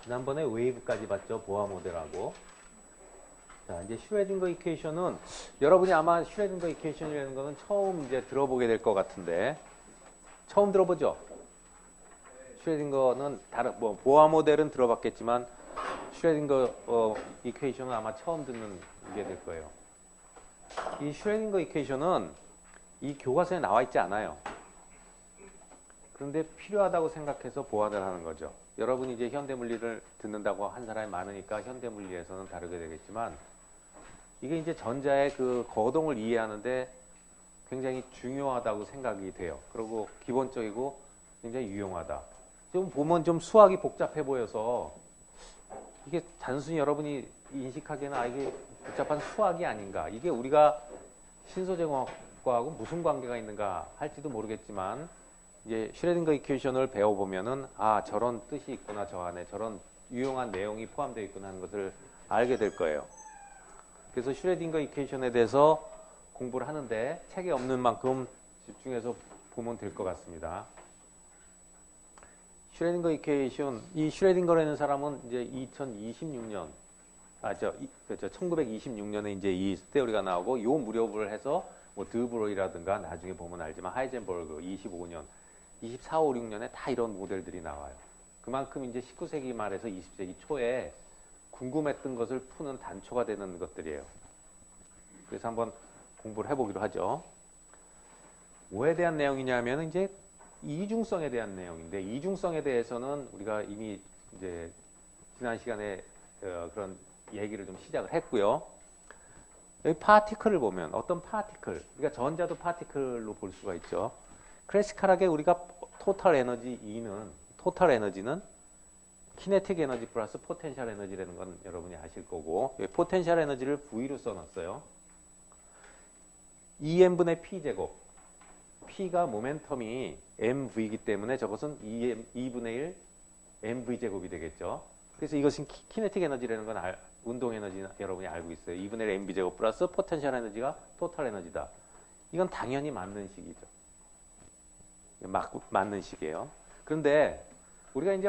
지난번에 웨이브까지 봤죠. 보아 모델하고. 자, 이제 슈레딩거 이퀘이션은 여러분이 아마 슈레딩거 이퀘이션이라는 거는 처음 이제 들어보게 될 것 같은데 처음 들어보죠? 슈레딩거는 다른 뭐 보아 모델은 들어봤겠지만 슈레딩거 이퀘이션은 아마 처음 듣는 게 될 거예요. 이 슈레딩거 이퀘이션은 이 교과서에 나와 있지 않아요. 그런데 필요하다고 생각해서 보완을 하는 거죠. 여러분이 이제 현대물리를 듣는다고 한 사람이 많으니까 현대물리에서는 다르게 되겠지만 이게 이제 전자의 그 거동을 이해하는데 굉장히 중요하다고 생각이 돼요. 그리고 기본적이고 굉장히 유용하다. 좀 보면 좀 수학이 복잡해 보여서 이게 단순히 여러분이 인식하기에는 이게 복잡한 수학이 아닌가. 이게 우리가 신소재공학과하고 무슨 관계가 있는가 할지도 모르겠지만 이제 슈레딩거 이퀘이션을 배워보면은 저런 뜻이 있구나, 저 안에 저런 유용한 내용이 포함되어 있구나 하는 것을 알게 될 거예요. 그래서 슈레딩거 이퀘이션에 대해서 공부를 하는데 책에 없는 만큼 집중해서 보면 될 것 같습니다. 슈레딩거 이퀘이션, 이 슈레딩거라는 사람은 이제 2026년, 그렇죠. 1926년에 이제 이 스테어리가 나오고 요 무렵을 해서 뭐 드브로이라든가 나중에 보면 알지만 하이젠버그 25년, 24, 5, 6년에 다 이런 모델들이 나와요. 그만큼 이제 19세기 말에서 20세기 초에 궁금했던 것을 푸는 단초가 되는 것들이에요. 그래서 한번 공부를 해보기로 하죠. 뭐에 대한 내용이냐면 이제 이중성에 대한 내용인데 이중성에 대해서는 우리가 이미 이제 지난 시간에 그런 얘기를 좀 시작을 했고요. 여기 파티클을 보면 어떤 파티클, 그러니까 전자도 파티클로 볼 수가 있죠. 클래시컬하게 우리가 토탈 에너지는 키네틱 에너지 플러스 포텐셜 에너지라는 건 여러분이 아실 거고 포텐셜 에너지를 V로 써놨어요. EM분의 P제곱. P가 모멘텀이 mv이기 때문에 저것은 2분의 1 mv제곱이 되겠죠. 그래서 이것은 키네틱 에너지라는 건 운동 에너지 여러분이 알고 있어요. 2분의 1 mv제곱 플러스 포텐셜 에너지가 토탈 에너지다. 이건 당연히 맞는 식이죠. 맞는 식이에요. 그런데 우리가 이제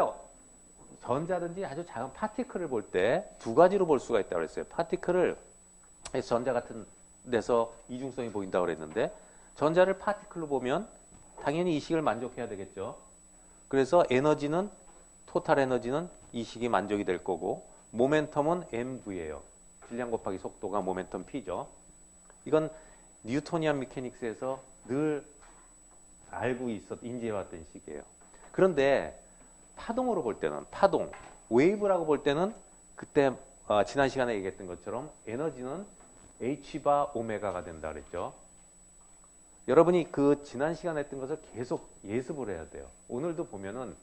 전자든지 아주 작은 파티클을 볼 때 두 가지로 볼 수가 있다고 그랬어요. 파티클을 전자 같은 데서 이중성이 보인다고 그랬는데 전자를 파티클로 보면 당연히 이 식을 만족해야 되겠죠. 그래서 에너지는 토탈 에너지는 이 식이 만족이 될 거고 모멘텀은 mv예요. 질량 곱하기 속도가 모멘텀 p죠. 이건 뉴토니안 미케닉스에서 늘 알고 인지해왔던 식이에요. 그런데 파동으로 볼 때는 웨이브라고 볼 때는 그때 지난 시간에 얘기했던 것처럼 에너지는 h바 오메가가 된다 그랬죠. 여러분이 그 지난 시간에 했던 것을 계속 예습을 해야 돼요. 오늘도 보면은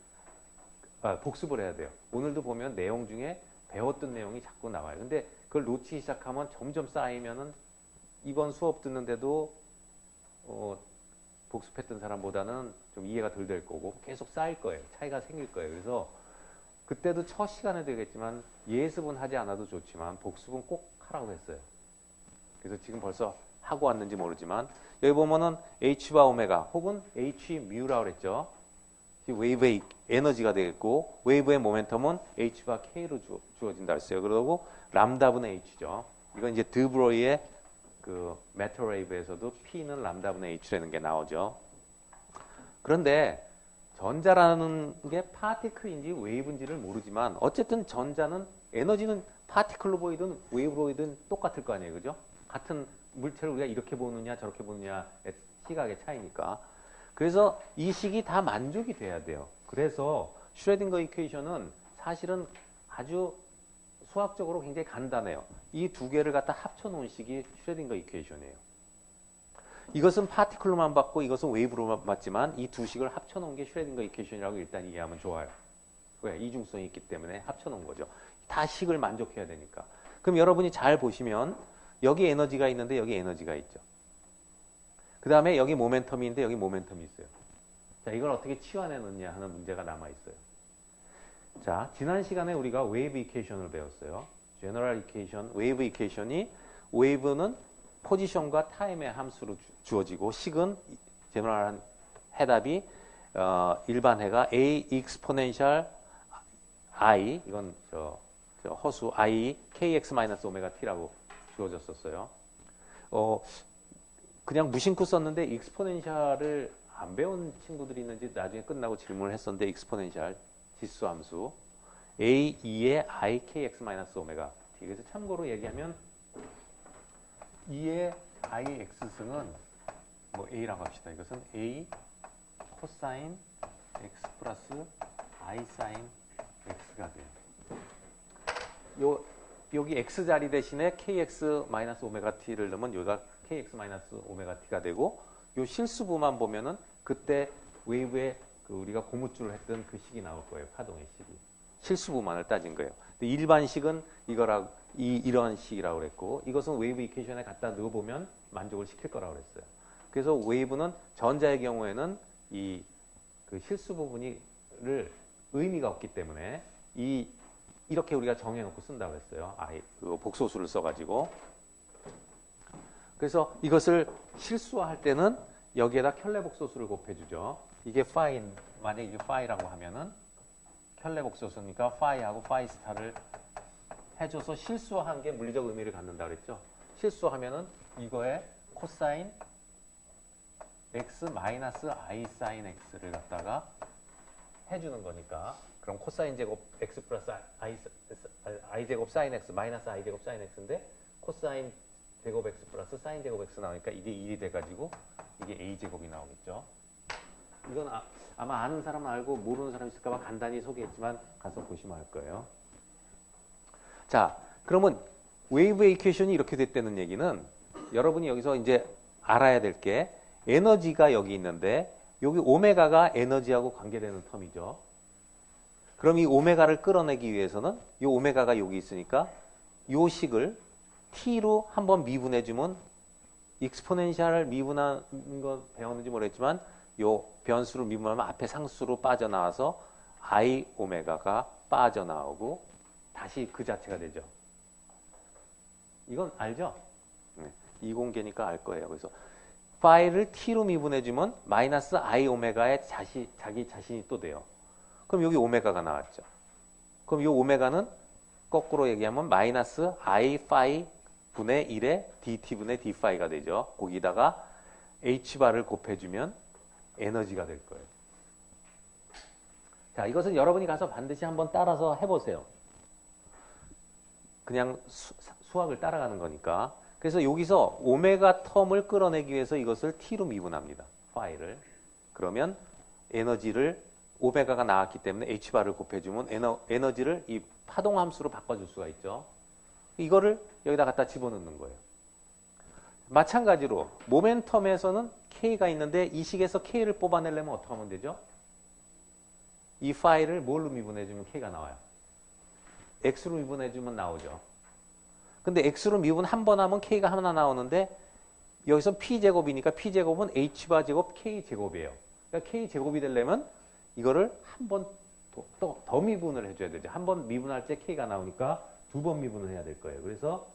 복습을 해야 돼요. 오늘도 보면 내용 중에 배웠던 내용이 자꾸 나와요. 근데 그걸 놓치기 시작하면 점점 쌓이면은 이번 수업 듣는데도 복습했던 사람보다는 좀 이해가 덜 될 거고 계속 쌓일 거예요. 차이가 생길 거예요. 그래서 그때도 첫 시간에 되겠지만 예습은 하지 않아도 좋지만 복습은 꼭 하라고 했어요. 그래서 지금 벌써 하고 왔는지 모르지만 여기 보면은 h바 오메가 혹은 h 뮤라고 그랬죠. 웨이브의 에너지가 되겠고 웨이브의 모멘텀은 h바 k로 주어진다 했어요. 그리고 람다분의 h죠. 이건 이제 드브로이의 그 메터 웨이브에서도 p는 람다분의 h라는 게 나오죠. 그런데 전자라는 게 파티클인지 웨이브인지를 모르지만 어쨌든 전자는 에너지는 파티클로 보이든 웨이브로 보이든 똑같을 거 아니에요. 그죠? 같은 물체를 우리가 이렇게 보느냐 저렇게 보느냐의 시각의 차이니까. 그래서 이 식이 다 만족이 돼야 돼요. 그래서 슈레딩거 이퀘이션은 사실은 아주 수학적으로 굉장히 간단해요. 이 두 개를 갖다 합쳐놓은 식이 슈레딩거 이퀘이션이에요. 이것은 파티클로만 받고 이것은 웨이브로만 받지만 이 두 식을 합쳐놓은 게 슈레딩거 이퀘이션이라고 일단 이해하면 좋아요. 왜? 이중성이 있기 때문에 합쳐놓은 거죠. 다 식을 만족해야 되니까. 그럼 여러분이 잘 보시면 여기 에너지가 있는데 여기 에너지가 있죠. 그 다음에 여기 모멘텀인데 여기 모멘텀이 있어요. 자, 이걸 어떻게 치환해놓냐 하는 문제가 남아있어요. 자, 지난 시간에 우리가 웨이브 이퀘이션을 배웠어요. 제너럴 이퀘이션, 웨이브 이퀘이션이 웨이브는 포지션과 타임의 함수로 주어지고 식은 제너럴한 해답이 일반 해가 a 익스포넨셜 I, 이건 저 허수 I, kx-오메가 t라고 주어졌었어요. 그냥 무심코 썼는데 익스포넨셜을 안 배운 친구들이 있는지 나중에 끝나고 질문을 했었는데 익스포넨셜 지수함수 a 2의 I kx-오메가 t. 그래서 참고로 얘기하면 2의 I x승은 뭐 a라고 합시다. 이것은 a 코사인 x 플러스 I 사인 x가 돼요. 여기 x 자리 대신에 kx-오메가 t를 넣으면 여기가 kx-오메가 t가 되고 요 실수부만 보면은 그때 웨이브의 우리가 고무줄을 했던 그 식이 나올 거예요. 파동의 식이. 실수부만을 따진 거예요. 근데 일반식은 이러한 식이라고 그랬고 이것은 웨이브 이퀘이션에 갖다 넣어보면 만족을 시킬 거라고 그랬어요. 그래서 웨이브는 전자의 경우에는 그 실수 부분을 의미가 없기 때문에 이렇게 우리가 정해놓고 쓴다고 했어요. 그 복소수를 써가지고. 그래서 이것을 실수화할 때는 여기에다 켤레 복소수를 곱해주죠. 이게 파이, 만약에 이게 파이라고 하면은 켤레 복소수니까 파이하고 파이 스타를 해줘서 실수화한 게 물리적 의미를 갖는다 그랬죠. 실수하면은 이거에 코사인 x 마이너스 I 사인 x를 갖다가 해주는 거니까 그럼 코사인 제곱 x 플러스 I 제곱 사인 x 마이너스 I 제곱 사인 x인데 코사인 제곱 x 플러스 사인 제곱 x 나오니까 이게 1이 돼가지고 이게 a 제곱이 나오겠죠. 이건 아마 아는 사람은 알고 모르는 사람 있을까봐 간단히 소개했지만 가서 보시면 알 거예요. 자, 그러면 웨이브의 이퀘이션이 이렇게 됐다는 얘기는 여러분이 여기서 이제 알아야 될 게 에너지가 여기 있는데 여기 오메가가 에너지하고 관계되는 텀이죠. 그럼 이 오메가를 끌어내기 위해서는 이 오메가가 여기 있으니까 이 식을 t로 한번 미분해주면 익스포넨셜을 미분하는 거 배웠는지 모르겠지만 이 변수를 미분하면 앞에 상수로 빠져나와서 I 오메가가 빠져나오고 다시 그 자체가 되죠. 이건 알죠? 네. 이공계니까 알 거예요. 그래서 파이를 t로 미분해주면 마이너스 I 오메가의 자기 자신이 또 돼요. 그럼 여기 오메가가 나왔죠. 그럼 이 오메가는 거꾸로 얘기하면 마이너스 I 파이 분의 1의 dt 분의 d 파이가 되죠. 거기다가 h바를 곱해주면 에너지가 될 거예요. 자, 이것은 여러분이 가서 반드시 한번 따라서 해보세요. 그냥 수학을 따라가는 거니까. 그래서 여기서 오메가 텀을 끌어내기 위해서 이것을 t로 미분합니다. 파이를. 그러면 에너지를 오메가가 나왔기 때문에 h바를 곱해주면 에너지를 이 파동함수로 바꿔줄 수가 있죠. 이거를 여기다 갖다 집어넣는 거예요. 마찬가지로 모멘텀에서는 k가 있는데 이 식에서 k를 뽑아내려면 어떻게 하면 되죠? 이 파이를 뭘로 미분해주면 k가 나와요? x로 미분해주면 나오죠. 근데 x로 미분 한 번 하면 k가 하나 나오는데 여기서 p제곱이니까 p제곱은 h바 제곱 k제곱이에요. 그러니까 k제곱이 되려면 이거를 한 번 더 미분을 해줘야 되죠. 한 번 미분할 때 k가 나오니까 두 번 미분을 해야 될 거예요. 그래서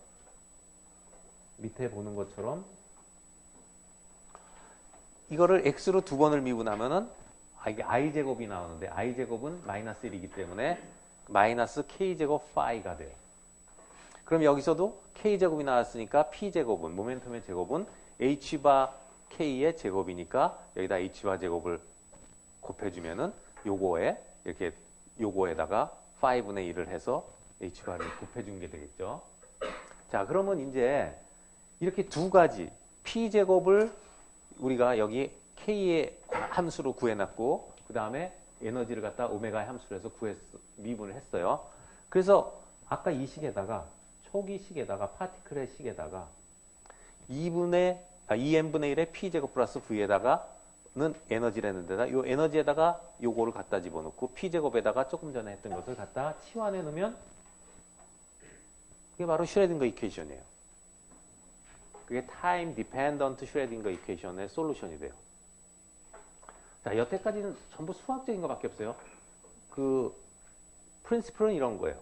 밑에 보는 것처럼 이거를 x로 두 번을 미분하면은 이게 i제곱이 나오는데 i제곱은 마이너스 1이기 때문에 마이너스 k제곱 파이가 돼요. 그럼 여기서도 k제곱이 나왔으니까 p제곱은 모멘텀의 제곱은 h바 k의 제곱이니까 여기다 h바 제곱을 곱해주면은 요거에 이렇게 요거에다가 5분의 1을 해서 h바를 곱해준 게 되겠죠. 자, 그러면 이제 이렇게 두 가지 p제곱을 우리가 여기 k의 함수로 구해놨고 그 다음에 에너지를 갖다 오메가의 함수로 해서 미분을 했어요. 그래서 아까 이 식에다가 초기 식에다가 파티클의 식에다가 2n분의 1의 p제곱 플러스 v에다가는 에너지라는 데다 이 에너지에다가 요거를 갖다 집어넣고 p제곱에다가 조금 전에 했던 것을 갖다 치환해 놓으면 그게 바로 슈레딩거 이퀘이션이에요. 그게 타임 디펜던트 슈레딩거 이퀘이션의 솔루션이 돼요. 자, 여태까지는 전부 수학적인 것밖에 없어요. 그 프린시플은 이런 거예요.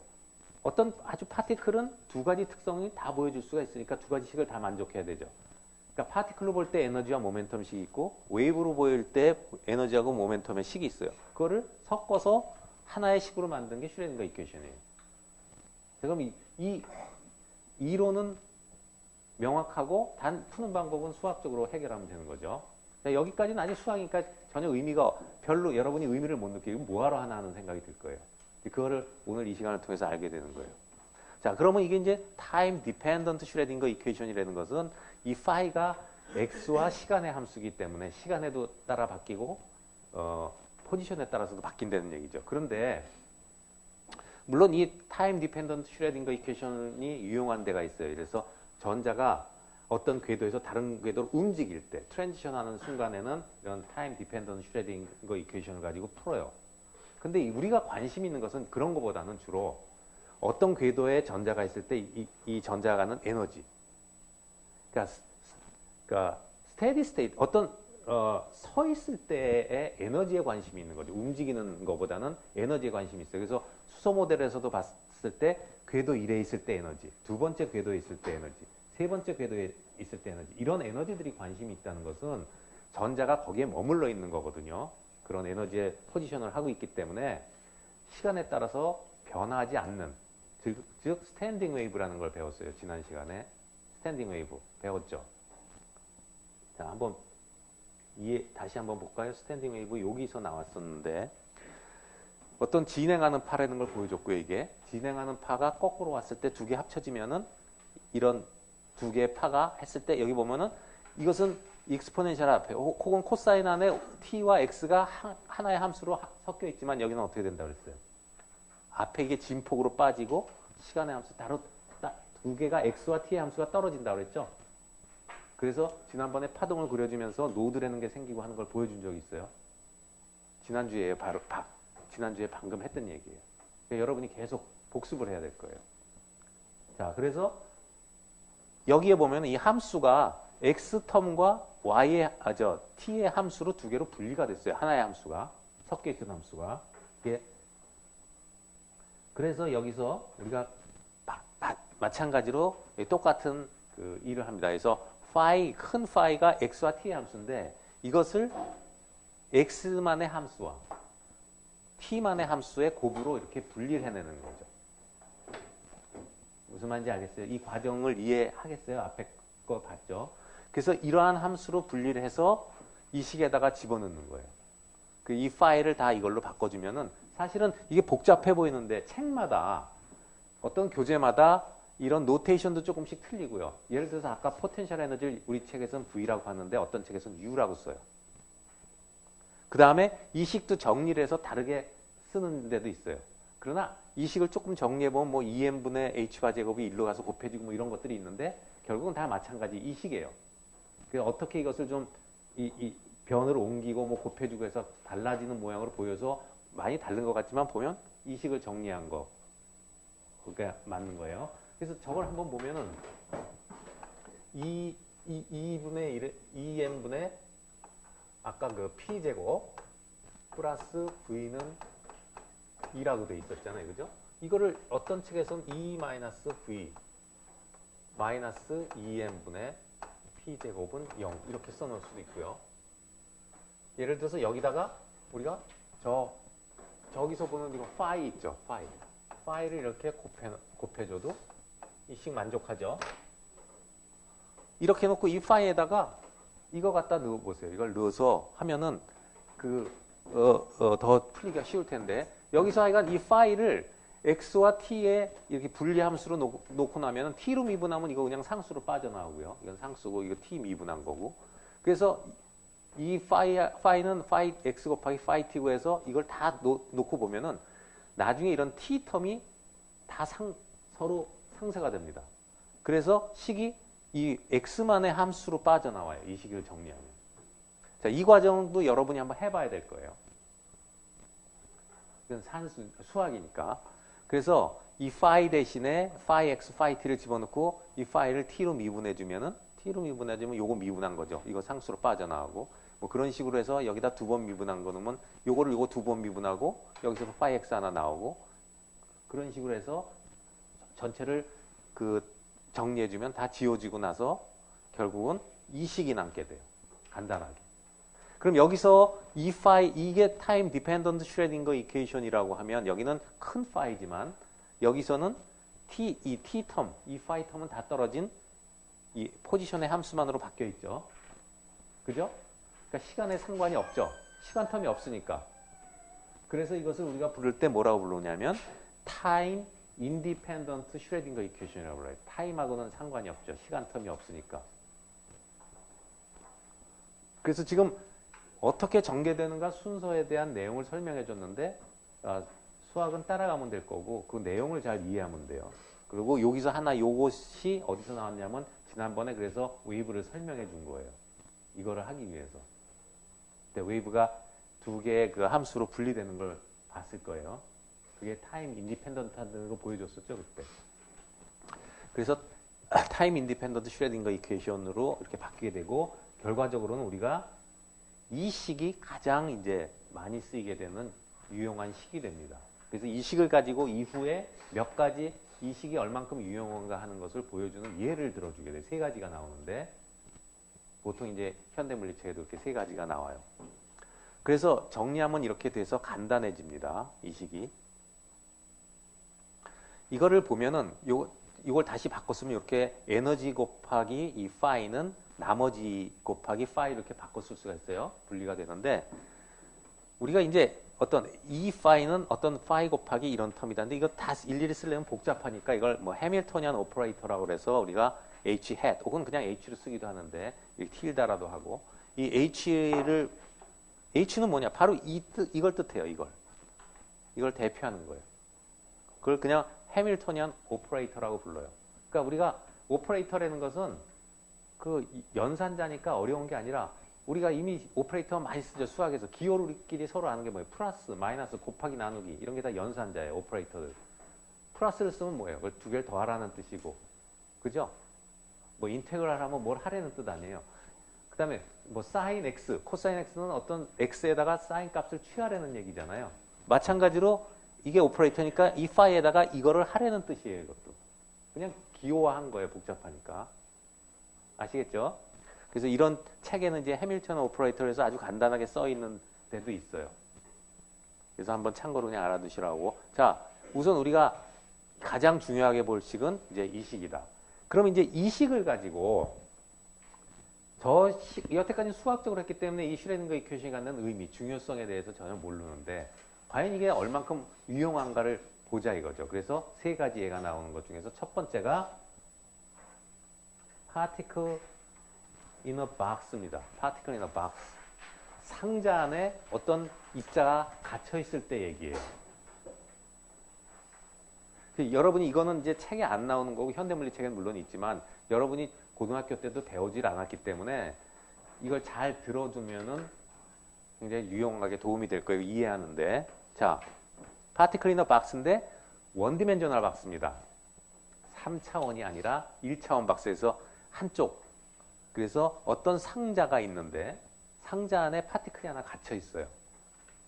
어떤 아주 파티클은 두 가지 특성이 다 보여줄 수가 있으니까 두 가지 식을 다 만족해야 되죠. 그러니까 파티클로 볼 때 에너지와 모멘텀 식이 있고 웨이브로 보일 때 에너지하고 모멘텀의 식이 있어요. 그거를 섞어서 하나의 식으로 만든 게 슈레딩거 이퀘이션이에요. 그럼 이 이론은 명확하고 단 푸는 방법은 수학적으로 해결하면 되는 거죠. 여기까지는 아직 수학이니까 전혀 의미가 별로 여러분이 의미를 못 느끼고 뭐하러 하나 하는 생각이 들 거예요. 그거를 오늘 이 시간을 통해서 알게 되는 거예요. 자, 그러면 이게 이제 타임 디펜던트 슈레딩거 이퀘이션이라는 것은 이 파이가 x와 시간의 함수이기 때문에 시간에도 따라 바뀌고 포지션에 따라서도 바뀐다는 얘기죠. 그런데 물론 이 타임 디펜던트 슈레딩거 이퀘이션이 유용한 데가 있어요. 그래서 전자가 어떤 궤도에서 다른 궤도로 움직일 때 트랜지션하는 순간에는 이런 타임 디펜던트 슈레딩거 이퀘이션을 가지고 풀어요. 근데 우리가 관심 있는 것은 그런 것보다는 주로 어떤 궤도에 전자가 있을 때 이 전자가 가는 에너지. 그러니까 스테디 스테이트 어떤 서 있을 때의 에너지에 관심이 있는 거죠. 움직이는 것보다는 에너지에 관심이 있어요. 그래서 수소 모델에서도 봤을 때 궤도 1에 있을 때 에너지, 두 번째 궤도에 있을 때 에너지, 세 번째 궤도에 있을 때 에너지, 이런 에너지들이 관심이 있다는 것은 전자가 거기에 머물러 있는 거거든요. 그런 에너지의 포지션을 하고 있기 때문에 시간에 따라서 변하지 않는, 즉 스탠딩 웨이브라는 걸 배웠어요. 지난 시간에 스탠딩 웨이브 배웠죠. 자, 한번 다시 한번 볼까요? 스탠딩 웨이브 여기서 나왔었는데 어떤 진행하는 파라는 걸 보여줬고요. 이게 진행하는 파가 거꾸로 왔을 때 두 개 합쳐지면은 이런 두 개의 파가 했을 때 여기 보면은 이것은 익스포넨셜 앞에 혹은 코사인 안에 t와 x가 하나의 함수로 섞여 있지만 여기는 어떻게 된다 그랬어요? 앞에 이게 진폭으로 빠지고 시간의 함수 따로 두 개가 x와 t의 함수가 떨어진다 그랬죠? 그래서 지난번에 파동을 그려주면서 노드라는 게 생기고 하는 걸 보여준 적이 있어요. 지난주에 지난주에 방금 했던 얘기예요. 그러니까 여러분이 계속 복습을 해야 될 거예요. 자, 그래서 여기에 보면 이 함수가 x텀과 t의 함수로 두 개로 분리가 됐어요. 하나의 함수가 섞여 있던 함수가. 이게 그래서 여기서 우리가 마찬가지로 똑같은 그 일을 합니다. 그래서 큰 파이가 x와 t의 함수인데 이것을 x만의 함수와 t만의 함수의 곱으로 이렇게 분리를 해내는 거죠. 무슨 말인지 알겠어요? 이 과정을 이해하겠어요? 앞에 거 봤죠? 그래서 이러한 함수로 분리를 해서 이 식에다가 집어넣는 거예요. 이 파일을 다 이걸로 바꿔주면은 사실은 이게 복잡해 보이는데 책마다 어떤 교재마다 이런 노테이션도 조금씩 틀리고요. 예를 들어서 아까 포텐셜 에너지를 우리 책에서는 V라고 하는데 어떤 책에서는 U라고 써요. 그 다음에 이 식도 정리를 해서 다르게 쓰는 데도 있어요. 그러나 이 식을 조금 정리해보면 뭐 2n분의 h바 제곱이 1로 가서 곱해지고 뭐 이런 것들이 있는데 결국은 다 마찬가지 이 식이에요. 그래서 어떻게 이것을 좀 이 변을 옮기고 뭐 곱해주고 해서 달라지는 모양으로 보여서 많이 다른 것 같지만 보면 이 식을 정리한 거 그게 맞는 거예요. 그래서 저걸 한번 보면은 2n분의 아까 그 p제곱 플러스 v는 2라고 돼 있었잖아요. 그죠? 이거를 어떤 책에서는 2-v 마이너스 2n분의 p제곱은 0 이렇게 써놓을 수도 있고요. 예를 들어서 여기다가 우리가 저기서 보는 이거 파이 있죠. 파이를 이렇게 곱해줘도 이 식 만족하죠. 이렇게 놓고 이 파이에다가 이거 갖다 넣어보세요. 이걸 넣어서 하면은 더 풀기가 쉬울 텐데 여기서 하여간 이 파이를 x와 t에 이렇게 분리함수로 놓고 나면은 t로 미분하면 이거 그냥 상수로 빠져나오고요. 이건 상수고 이거 t 미분한 거고. 그래서 이 파이는 파이 x 곱하기 파이 t고 해서 이걸 다 놓고 보면은 나중에 이런 t 텀이 다 서로 상쇄가 됩니다. 그래서 식이 이 x만의 함수로 빠져나와요. 이 식을 정리하면. 자, 이 과정도 여러분이 한번 해봐야 될 거예요. 이건 수학이니까. 그래서 이 파이 대신에 파이 x, 파이 t를 집어넣고 이 파이를 t로 미분해주면 요거 미분한 거죠. 이거 상수로 빠져나가고 뭐 그런 식으로 해서 여기다 두 번 미분한 거 넣으면 요거 두 번 미분하고 여기서 파이 x 하나 나오고 그런 식으로 해서 전체를 정리해주면 다 지워지고 나서 결국은 이 식이 남게 돼요. 간단하게. 그럼 여기서 이 파이, 이게 타임 디펜던트 슈레딩거 이퀘이션이라고 하면 여기는 큰 파이지만 여기서는 이 t 텀, 이 파이 텀은 다 떨어진 이 포지션의 함수만으로 바뀌어 있죠. 그죠? 그러니까 시간에 상관이 없죠. 시간 텀이 없으니까. 그래서 이것을 우리가 부를 때 뭐라고 부르냐면 타임 인디펜던트 슈레딩거 이퀘이션이라고 불러요. 타임하고는 상관이 없죠. 시간 텀이 없으니까. 그래서 지금 어떻게 전개되는가 순서에 대한 내용을 설명해 줬는데 수학은 따라가면 될 거고 그 내용을 잘 이해하면 돼요. 그리고 여기서 하나 요것이 어디서 나왔냐면 지난번에 그래서 웨이브를 설명해 준 거예요. 이거를 하기 위해서. 근데 웨이브가 두 개의 그 함수로 분리되는 걸 봤을 거예요. 그게 타임 인디펜던트 하는 거 보여줬었죠, 그때. 그래서 타임 인디펜던트 슈레딩거 이퀘이션으로 이렇게 바뀌게 되고 결과적으로는 우리가 이 식이 가장 이제 많이 쓰이게 되는 유용한 식이 됩니다. 그래서 이 식을 가지고 이후에 몇 가지 이 식이 얼만큼 유용한가 하는 것을 보여주는 예를 들어주게 돼요. 세 가지가 나오는데 보통 이제 현대물리책에도 이렇게 세 가지가 나와요. 그래서 정리하면 이렇게 돼서 간단해집니다. 이 식이. 이거를 보면은 이걸 다시 바꿨으면 이렇게 에너지 곱하기 이 파이는 나머지 곱하기 파이 이렇게 바꿔 쓸 수가 있어요. 분리가 되는데 우리가 이제 어떤 이 파이는 어떤 파이 곱하기 이런 텀이다. 근데 이거 다 일일이 쓰려면 복잡하니까 이걸 뭐 해밀토니안 오퍼레이터라고 그래서 우리가 H hat 혹은 그냥 H를 쓰기도 하는데 틸다라도 하고 이 H는 뭐냐? 바로 이걸 뜻해요. 이걸 대표하는 거예요. 그걸 그냥 해밀토니안 오퍼레이터라고 불러요. 그러니까 우리가 오퍼레이터라는 것은 그 연산자니까 어려운 게 아니라 우리가 이미 오퍼레이터 많이 쓰죠. 수학에서. 기호끼리 서로 아는 게 뭐예요? 플러스, 마이너스, 곱하기, 나누기. 이런 게 다 연산자예요. 오퍼레이터들. 플러스를 쓰면 뭐예요? 그걸 두 개를 더하라는 뜻이고. 그죠? 뭐 인테그랄 하면 뭘 하라는 뜻 아니에요. 그 다음에 뭐 사인 x, 코사인 x는 어떤 x에다가 사인 값을 취하라는 얘기잖아요. 마찬가지로 이게 오퍼레이터니까 이 파이에다가 이거를 하라는 뜻이에요. 이것도. 그냥 기호화한 거예요. 복잡하니까. 아시겠죠? 그래서 이런 책에는 이제 해밀턴 오퍼레이터에서 아주 간단하게 써 있는 데도 있어요. 그래서 한번 참고로 그냥 알아두시라고. 자, 우선 우리가 가장 중요하게 볼 식은 이제 이 식이다. 그럼 이제 이 식을 가지고 여태까지 수학적으로 했기 때문에 이 슈레딩거 이퀘이션이 갖는 의미, 중요성에 대해서 전혀 모르는데 과연 이게 얼만큼 유용한가를 보자 이거죠. 그래서 세 가지 예가 나오는 것 중에서 첫 번째가 particle in a box입니다. particle in a box. 상자 안에 어떤 입자가 갇혀 있을 때 얘기예요. 여러분이 이거는 이제 책에 안 나오는 거고 현대물리 책에는 물론 있지만 여러분이 고등학교 때도 배우질 않았기 때문에 이걸 잘 들어두면은 굉장히 유용하게 도움이 될 거예요. 이해하는데. 자, particle in a box인데 원디멘셔널 박스입니다. 3차원이 아니라 1차원 박스에서 한쪽. 그래서 어떤 상자가 있는데 상자 안에 파티클이 하나 갇혀 있어요.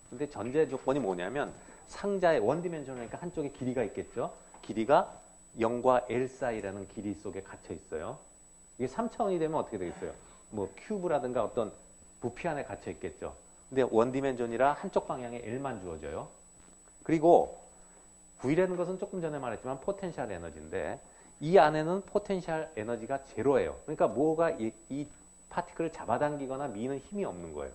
근데 전제 조건이 뭐냐면 상자에 원디멘셔널이니까 한쪽에 길이가 있겠죠. 길이가 0과 L 사이라는 길이 속에 갇혀 있어요. 이게 3차원이 되면 어떻게 되겠어요? 뭐 큐브라든가 어떤 부피 안에 갇혀 있겠죠. 근데 원디멘전이라 한쪽 방향에 L만 주어져요. 그리고 V라는 것은 조금 전에 말했지만 포텐셜 에너지인데 이 안에는 포텐셜 에너지가 제로예요. 그러니까 뭐가 이 파티클을 잡아당기거나 미는 힘이 없는 거예요.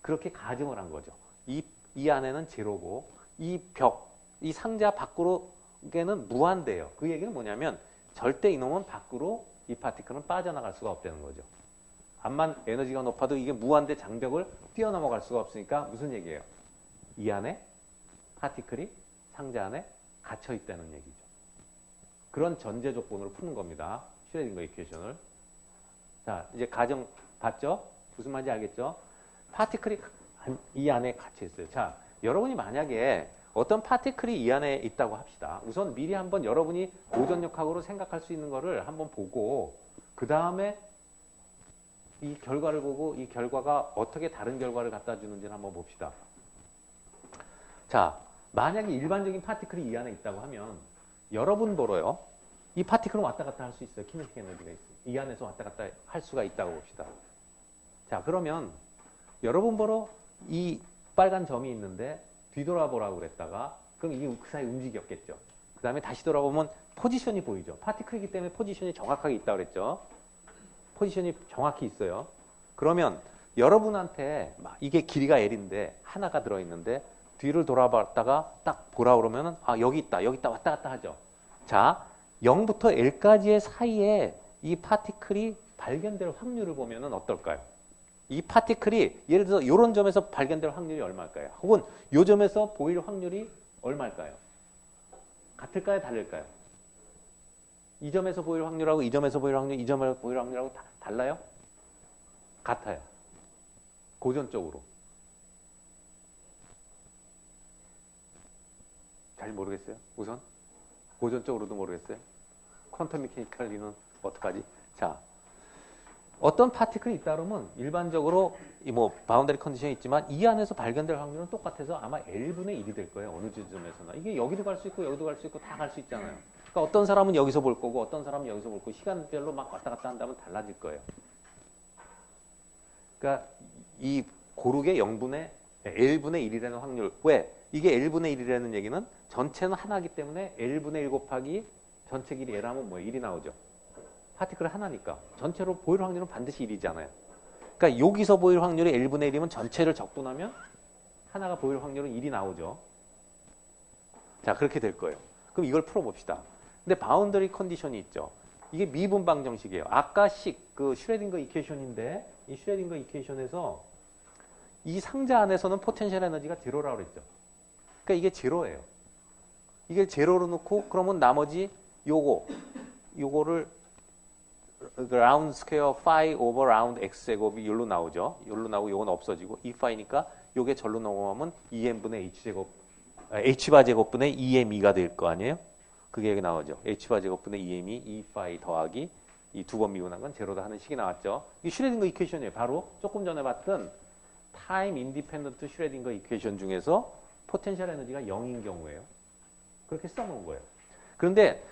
그렇게 가정을 한 거죠. 이 안에는 제로고 이 상자 밖으로는 무한대예요. 그 얘기는 뭐냐면 절대 이놈은 밖으로 이 파티클은 빠져나갈 수가 없다는 거죠. 암만 에너지가 높아도 이게 무한대 장벽을 뛰어넘어갈 수가 없으니까 무슨 얘기예요? 이 안에 파티클이 상자 안에 갇혀 있다는 얘기죠. 그런 전제 조건으로 푸는 겁니다. 슈레딩거 이퀘이션을. 자, 이제 가정 봤죠? 무슨 말인지 알겠죠? 파티클이 이 안에 갇혀 있어요. 자, 여러분이 만약에 어떤 파티클이 이 안에 있다고 합시다. 우선 미리 한번 여러분이 고전역학으로 생각할 수 있는 거를 한번 보고 그 다음에 이 결과를 보고 이 결과가 어떻게 다른 결과를 갖다 주는지를 한번 봅시다. 자, 만약에 일반적인 파티클이 이 안에 있다고 하면 여러분 보러요. 이 파티클은 왔다 갔다 할 수 있어요. 키네틱 에너지가 있어요. 이 안에서 왔다 갔다 할 수가 있다고 봅시다. 자, 그러면 여러분 보러 이 빨간 점이 있는데 뒤돌아보라고 그랬다가 그럼 이게 그 사이 움직였겠죠. 그 다음에 다시 돌아보면 포지션이 보이죠. 파티클이기 때문에 포지션이 정확하게 있다고 그랬죠. 포지션이 정확히 있어요. 그러면 여러분한테 이게 길이가 L인데 하나가 들어있는데 뒤를 돌아봤다가 딱 보라 그러면은 여기 있다 왔다 갔다 하죠. 자, 0부터 L까지의 사이에 이 파티클이 발견될 확률을 보면은 어떨까요? 이 파티클이 예를 들어서 이런 점에서 발견될 확률이 얼마일까요? 혹은 이 점에서 보일 확률이 얼마일까요? 같을까요? 다를까요? 이 점에서 보일 확률하고 이 점에서 보일 확률, 이 점에서 보일 확률하고 달라요? 같아요. 고전적으로. 잘 모르겠어요. 우선 고전적으로도 모르겠어요. 퀀텀 메케니컬리는 어떡하지? 자, 어떤 파티클이 있다 그러면 일반적으로 뭐 바운더리 컨디션이 있지만 이 안에서 발견될 확률은 똑같아서 아마 L분의 1이 될 거예요. 어느 지점에서나. 이게 여기도 갈 수 있고 여기도 갈 수 있고 다 갈 수 있잖아요. 그러니까 어떤 사람은 여기서 볼 거고 어떤 사람은 여기서 볼 거고 시간별로 막 왔다 갔다 한다면 달라질 거예요. 그러니까 이 고르게 L분의 1이라는 확률. 왜? 이게 L분의 1이라는 얘기는 전체는 하나이기 때문에 L분의 1 곱하기 전체 길이 L하면 뭐예요? 1이 나오죠. 파티클은 하나니까 전체로 보일 확률은 반드시 1이잖아요. 그러니까 여기서 보일 확률이 L분의 1이면 전체를 적분하면 하나가 보일 확률은 1이 나오죠. 자, 그렇게 될 거예요. 그럼 이걸 풀어봅시다. 근데 바운더리 컨디션이 있죠. 이게 미분방 정식이에요. 아까식 그 슈레딩거 이퀘이션인데 이 슈레딩거 이퀘이션에서 이 상자 안에서는 포텐셜 에너지가 제로라고 그랬죠. 그러니까 이게 제로예요. 이게 제로로 놓고 그러면 나머지 요거를 라운드 스퀘어 파이 오버 라운드 x 제곱이 여기로 나오죠. 여기로 나오고 요건 없어지고 이 파이니까 요게 절로 넘어가면 2m분의 h제곱 h바 제곱분의 2m2가 될 거 아니에요? 그게 여기 나오죠. h바 제곱분의 2m2 2 파이 더하기 이 두 번 미분한 건 제로다 하는 식이 나왔죠. 이 슈레딩거 이퀘이션이에요. 바로 조금 전에 봤던 타임 인디펜던트 슈레딩거 이퀘이션 중에서 포텐셜 에너지가 0인 경우예요. 그렇게 써놓은 거예요. 그런데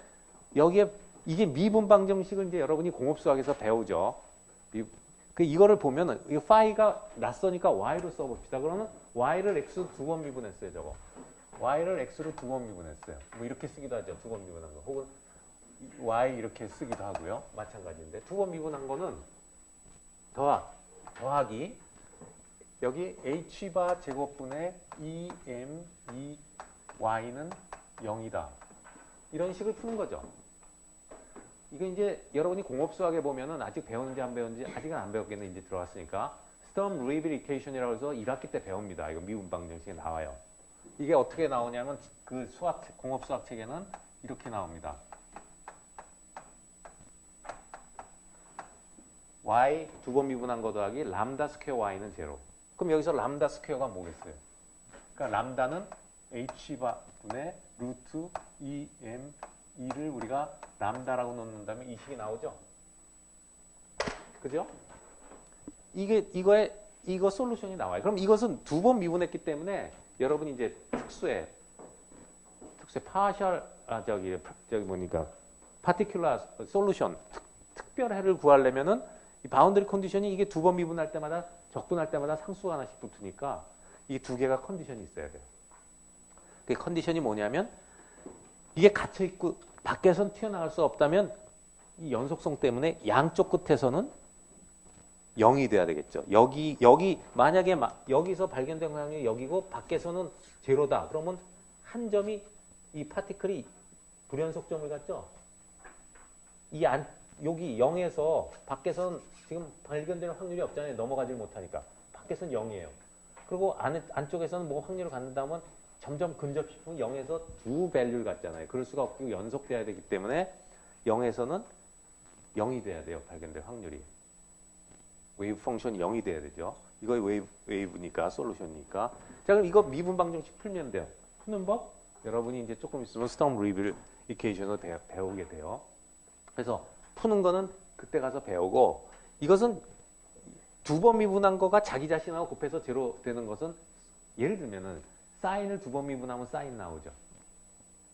여기에 이게 미분방 정식을 이제 여러분이 공업수학에서 배우죠. 이거를 보면은 이 파이가 낯서니까 y로 써봅시다. 그러면 y를 x로 두 번 미분했어요. 저거. y를 x로 두 번 미분했어요. 뭐 이렇게 쓰기도 하죠. 두 번 미분한 거. 혹은 y 이렇게 쓰기도 하고요. 마찬가지인데 두 번 미분한 거는 더하기 여기 h바 제곱분의 2m 2y는 0이다. 이런 식을 푸는 거죠. 이거 이제 여러분이 공업수학에 보면은 아직 배웠는지 안 배웠는지 아직은 안 배웠겠네. 이제 들어왔으니까 스톰 리빌 이퀘이션이라고 해서 1학기 때 배웁니다. 이거 미분방 정식에 나와요. 이게 어떻게 나오냐면 그 공업수학 책에는 이렇게 나옵니다. y 두 번 미분한 거 더하기 람다 스퀘어 y는 제로. 그럼 여기서 람다 스퀘어가 뭐겠어요? 그러니까 람다는 h분의 루트 2m 2를 우리가 람다라고 넣는다면 이 식이 나오죠? 그죠? 이거 솔루션이 나와요. 그럼 이것은 두 번 미분했기 때문에 여러분이 이제 특수의 파셜, 파티큘러 솔루션, 특별해를 구하려면은 이 바운더리 컨디션이 이게 두 번 미분할 때마다, 적분할 때마다 상수가 하나씩 붙으니까 이 두 개가 컨디션이 있어야 돼요. 그 컨디션이 뭐냐면 이게 갇혀있고 밖에선 튀어나갈 수 없다면 이 연속성 때문에 양쪽 끝에서는 0이 돼야 되겠죠. 여기 만약에 여기서 발견된 방향이 여기고 밖에서는 제로다. 그러면 한 점이 이 파티클이 불연속점을 갖죠. 여기 0에서 밖에서는 지금 발견되는 확률이 없잖아요. 넘어가지 못하니까. 밖에서는 0이에요. 그리고 안쪽에서는 뭐 확률을 갖는다면 점점 근접시키면 0에서 두 밸류를 갖잖아요. 그럴 수가 없고 연속돼야 되기 때문에 0에서는 0이 돼야 돼요. 발견될 확률이. 웨이브 펑션이 0이 돼야 되죠. 이거 웨이브니까, 솔루션이니까. 자, 그럼 이거 미분방 정식 풀면 돼요. 푸는 법? 여러분이 이제 조금 있으면 스톰 리빌 이퀘이션을 배우게 돼요. 그래서 푸는 거는 그때 가서 배우고, 이것은 두 번 미분한 거가 자기 자신하고 곱해서 제로 되는 것은 예를 들면은 사인을 두 번 미분하면 사인 나오죠.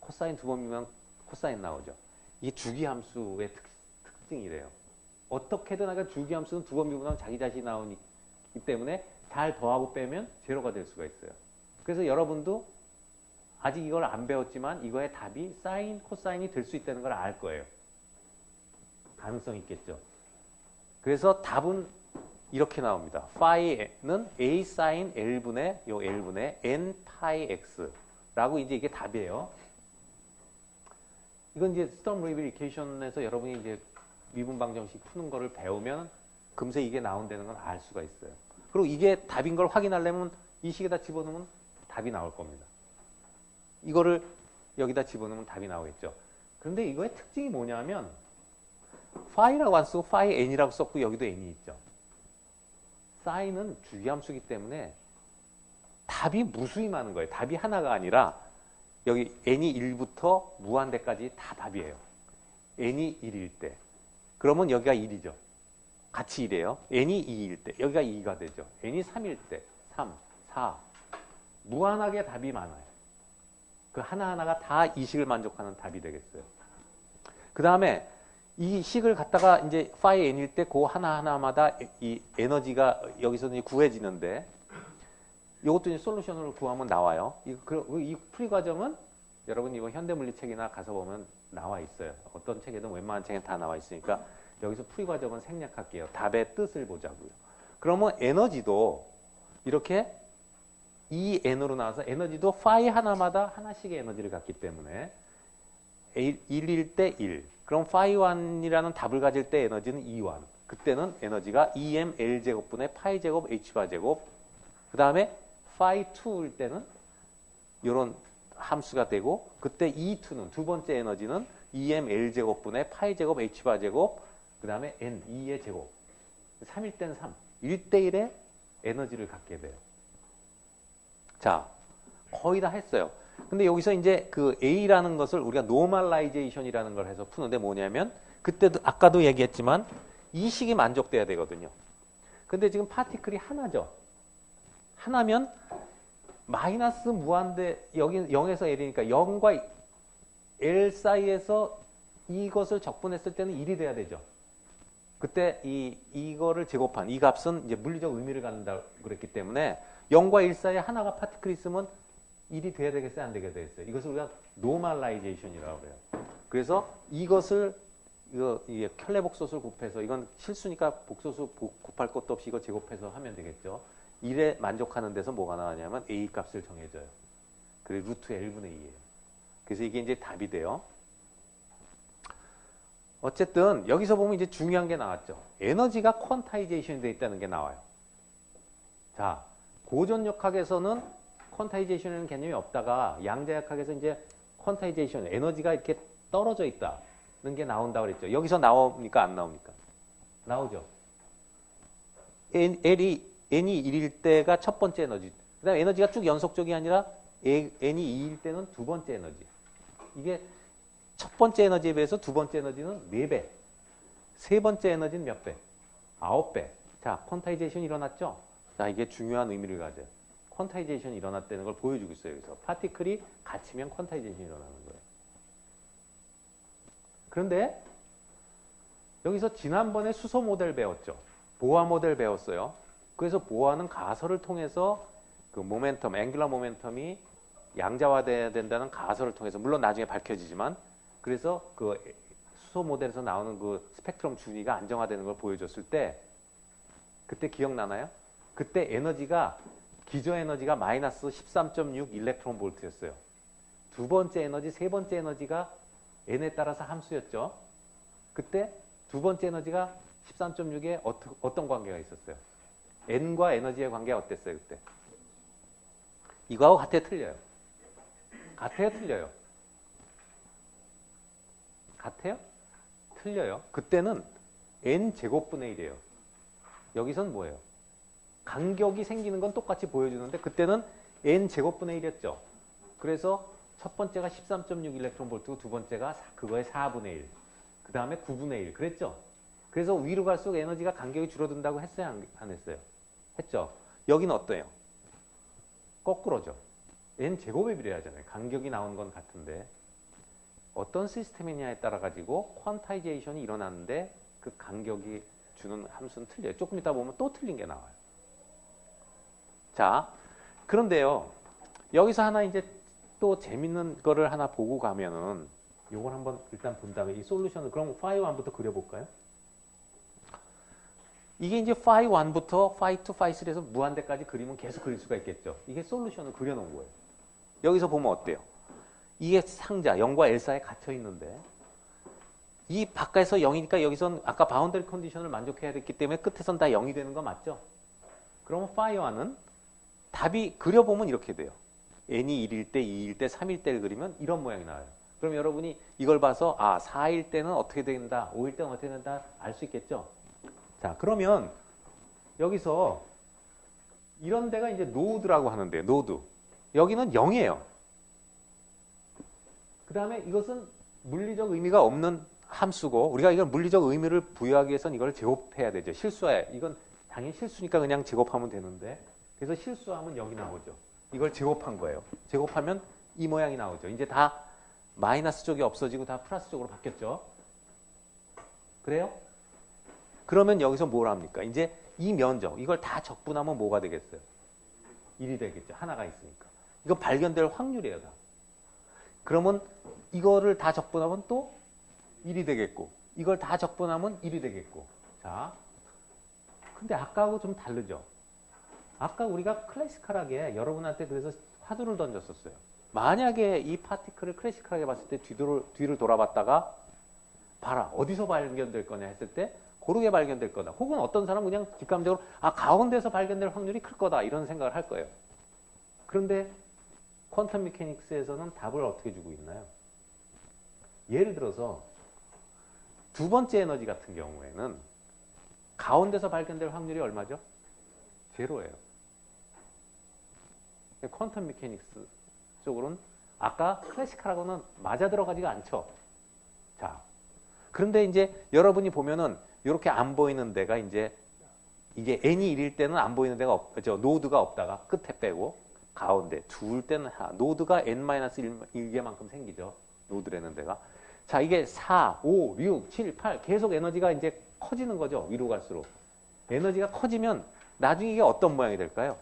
코사인 두 번 미분하면 코사인 나오죠. 이게 주기함수의 특징이래요. 어떻게든 하여간 주기함수는 두 번 미분하면 자기 자신이 나오기 때문에 잘 더하고 빼면 제로가 될 수가 있어요. 그래서 여러분도 아직 이걸 안 배웠지만 이거의 답이 사인, 코사인이 될 수 있다는 걸 알 거예요. 가능성이 있겠죠. 그래서 답은 이렇게 나옵니다. 파이는 a sin l분의 요 l분의 n 파이 x라고 이제 이게 답이에요. 이건 이제 스톰 리빌 이퀘이션에서 여러분이 이제 미분 방정식 푸는 거를 배우면 금세 이게 나온다는 건 알 수가 있어요. 그리고 이게 답인 걸 확인하려면 이 식에다 집어넣으면 답이 나올 겁니다. 이거를 여기다 집어넣으면 답이 나오겠죠. 그런데 이거의 특징이 뭐냐면 파이라고 안 쓰고 파이 n이라고 썼고 여기도 n이 있죠. 사인은 주기함수이기 때문에 답이 무수히 많은 거예요. 답이 하나가 아니라 여기 n이 1부터 무한대까지 다 답이에요. n이 1일 때. 그러면 여기가 1이죠. 같이 1이에요. n이 2일 때. 여기가 2가 되죠. n이 3일 때. 3, 4. 무한하게 답이 많아요. 그 하나하나가 다 이 식을 만족하는 답이 되겠어요. 그 다음에 이 식을 갖다가 이제 파이 n일 때 그 하나하나마다 이 에너지가 여기서 이제 구해지는데 이것도 이제 솔루션으로 구하면 나와요. 이 풀이 과정은 여러분 이거 현대물리책이나 가서 보면 나와 있어요. 어떤 책에든 웬만한 책에 다 나와 있으니까 여기서 풀이 과정은 생략할게요. 답의 뜻을 보자고요. 그러면 에너지도 이렇게 이 n으로 나와서 에너지도 파이 하나마다 하나씩의 에너지를 갖기 때문에 1일 때 1. 그럼 파이 1이라는 답을 가질 때 에너지는 2원. 그때는 에너지가 2m L제곱분의 파이 제곱 H바 제곱. 그 다음에 파이 2일 때는 이런 함수가 되고 그때 E2는 두 번째 에너지는 2m L제곱분의 파이 제곱 H바 제곱. 그 다음에 N, 2의 제곱. 3일 때는 3. 1대1의 에너지를 갖게 돼요. 자, 거의 다 했어요. 근데 여기서 이제 그 A라는 것을 우리가 노멀라이제이션이라는 걸 해서 푸는데 뭐냐면 그때도 아까도 얘기했지만 이 식이 만족돼야 되거든요. 근데 지금 파티클이 하나죠. 하나면 마이너스 무한대 여기 0에서 L이니까 0과 L 사이에서 이것을 적분했을 때는 1이 돼야 되죠. 그때 이거를 제곱한 이 값은 이제 물리적 의미를 갖는다고 그랬기 때문에 0과 1 사이에 하나가 파티클이 있으면 1이 돼야 되겠어요? 안 되게 되겠어요? 이것을 우리가 노멀라이제이션이라고 그래요. 그래서 이것을 이게 켤레 복소수를 곱해서 이건 실수니까 복소수 곱할 것도 없이 이거 제곱해서 하면 되겠죠. 1에 만족하는 데서 뭐가 나왔냐면 A 값을 정해줘요. 그래서 루트 L분의 2예요. 그래서 이게 이제 답이 돼요. 어쨌든 여기서 보면 이제 중요한 게 나왔죠. 에너지가 퀀타이제이션이 되어 있다는 게 나와요. 자, 고전역학에서는 퀀타이제이션이라는 개념이 없다가 양자역학에서 이제 퀀타이제이션, 에너지가 이렇게 떨어져 있다는 게 나온다고 그랬죠. 여기서 나옵니까? 안 나옵니까? 나오죠. N이 1일 때가 첫 번째 에너지. 그 다음에 에너지가 쭉 연속적이 아니라 N이 2일 때는 두 번째 에너지. 이게 첫 번째 에너지에 비해서 두 번째 에너지는 4배. 세 번째 에너지는 몇 배? 9배. 자, 퀀타이제이션이 일어났죠? 자, 이게 중요한 의미를 가져요. 퀀타이제이션이 일어났다는 걸 보여주고 있어요. 여기서 파티클이 갇히면 퀀타이제이션이 일어나는 거예요. 그런데 여기서 지난번에 수소 모델 배웠죠. 보아 모델 배웠어요. 그래서 보아는 가설을 통해서 그 모멘텀, 앵귤러 모멘텀이 양자화돼야 된다는 가설을 통해서 물론 나중에 밝혀지지만 그래서 그 수소 모델에서 나오는 그 스펙트럼 주기가 안정화되는 걸 보여줬을 때 그때 기억나나요? 그때 에너지가 기저 에너지가 마이너스 13.6 일렉트론 볼트였어요. 두 번째 에너지, 세 번째 에너지가 n에 따라서 함수였죠. 그때 두 번째 에너지가 13.6에 어떤 관계가 있었어요? n과 에너지의 관계가 어땠어요, 그때? 이거하고 같아요, 틀려요? 같아요, 틀려요? 같아요? 틀려요. 그때는 n 제곱분의 1이에요. 여기선 뭐예요? 간격이 생기는 건 똑같이 보여주는데 그때는 n 제곱분의 1이었죠. 그래서 첫 번째가 13.6 일렉트론 볼트고 두 번째가 그거의 4분의 1. 그 다음에 9분의 1. 그랬죠? 그래서 위로 갈수록 에너지가 간격이 줄어든다고 했어요? 안 했어요? 했죠? 여기는 어때요? 거꾸로죠. n 제곱의 비례 하잖아요. 간격이 나온 건 같은데 어떤 시스템이냐에 따라 가지고 퀀타이제이션이 일어나는데 그 간격이 주는 함수는 틀려요. 조금 이따 보면 또 틀린 게 나와요. 자, 그런데요. 여기서 하나 이제 또 재밌는 거를 하나 보고 가면은 요걸 한번 일단 본 다음에 이 솔루션을 그럼 phi 1부터 그려볼까요? 이게 이제 phi 1부터 phi 2, phi 3에서 무한대까지 그리면 계속 그릴 수가 있겠죠. 이게 솔루션을 그려놓은 거예요. 여기서 보면 어때요? 이게 상자 0과 L 사이에 갇혀 있는데 이 바깥에서 0이니까 여기선 아까 바운더리 컨디션을 만족해야 됐기 때문에 끝에선 다 0이 되는 거 맞죠? 그러면 phi 1은 답이 그려보면 이렇게 돼요. n이 1일 때, 2일 때, 3일 때를 그리면 이런 모양이 나와요. 그럼 여러분이 이걸 봐서 4일 때는 어떻게 된다, 5일 때는 어떻게 된다 알 수 있겠죠? 자, 그러면 여기서 이런 데가 이제 노드라고 하는데요. 노드. 여기는 0이에요. 그 다음에 이것은 물리적 의미가 없는 함수고 우리가 이걸 물리적 의미를 부여하기 위해서는 이걸 제곱해야 되죠. 실수해. 이건 당연히 실수니까 그냥 제곱하면 되는데 그래서 실수하면 여기 나오죠. 이걸 제곱한 거예요. 제곱하면 이 모양이 나오죠. 이제 다 마이너스 쪽이 없어지고 다 플러스 쪽으로 바뀌었죠. 그래요? 그러면 여기서 뭘 합니까? 이제 이 면적, 이걸 다 적분하면 뭐가 되겠어요? 1이 되겠죠. 하나가 있으니까. 이거 발견될 확률이에요. 다. 그러면 이거를 다 적분하면 또 1이 되겠고 이걸 다 적분하면 1이 되겠고 자, 근데 아까하고 좀 다르죠. 아까 우리가 클래시컬하게 여러분한테 그래서 화두를 던졌었어요. 만약에 이 파티클을 클래시컬하게 봤을 때 뒤를 돌아봤다가 봐라 어디서 발견될 거냐 했을 때 고르게 발견될 거다. 혹은 어떤 사람은 그냥 직감적으로 가운데서 발견될 확률이 클 거다 이런 생각을 할 거예요. 그런데 퀀텀 메케닉스에서는 답을 어떻게 주고 있나요? 예를 들어서 두 번째 에너지 같은 경우에는 가운데서 발견될 확률이 얼마죠? 제로예요. 퀀텀 메케닉스 쪽으로는 아까 클래시컬하고는 맞아 들어가지가 않죠. 자, 그런데 이제 여러분이 보면은 이렇게 안 보이는 데가 이제 이게 n이 1일 때는 안 보이는 데가 없죠. 노드가 없다가 끝에 빼고 가운데 둘 때는 노드가 n-1개만큼 생기죠. 노드라는 데가. 자, 이게 4, 5, 6, 7, 8 계속 에너지가 이제 커지는 거죠. 위로 갈수록. 에너지가 커지면 나중에 이게 어떤 모양이 될까요?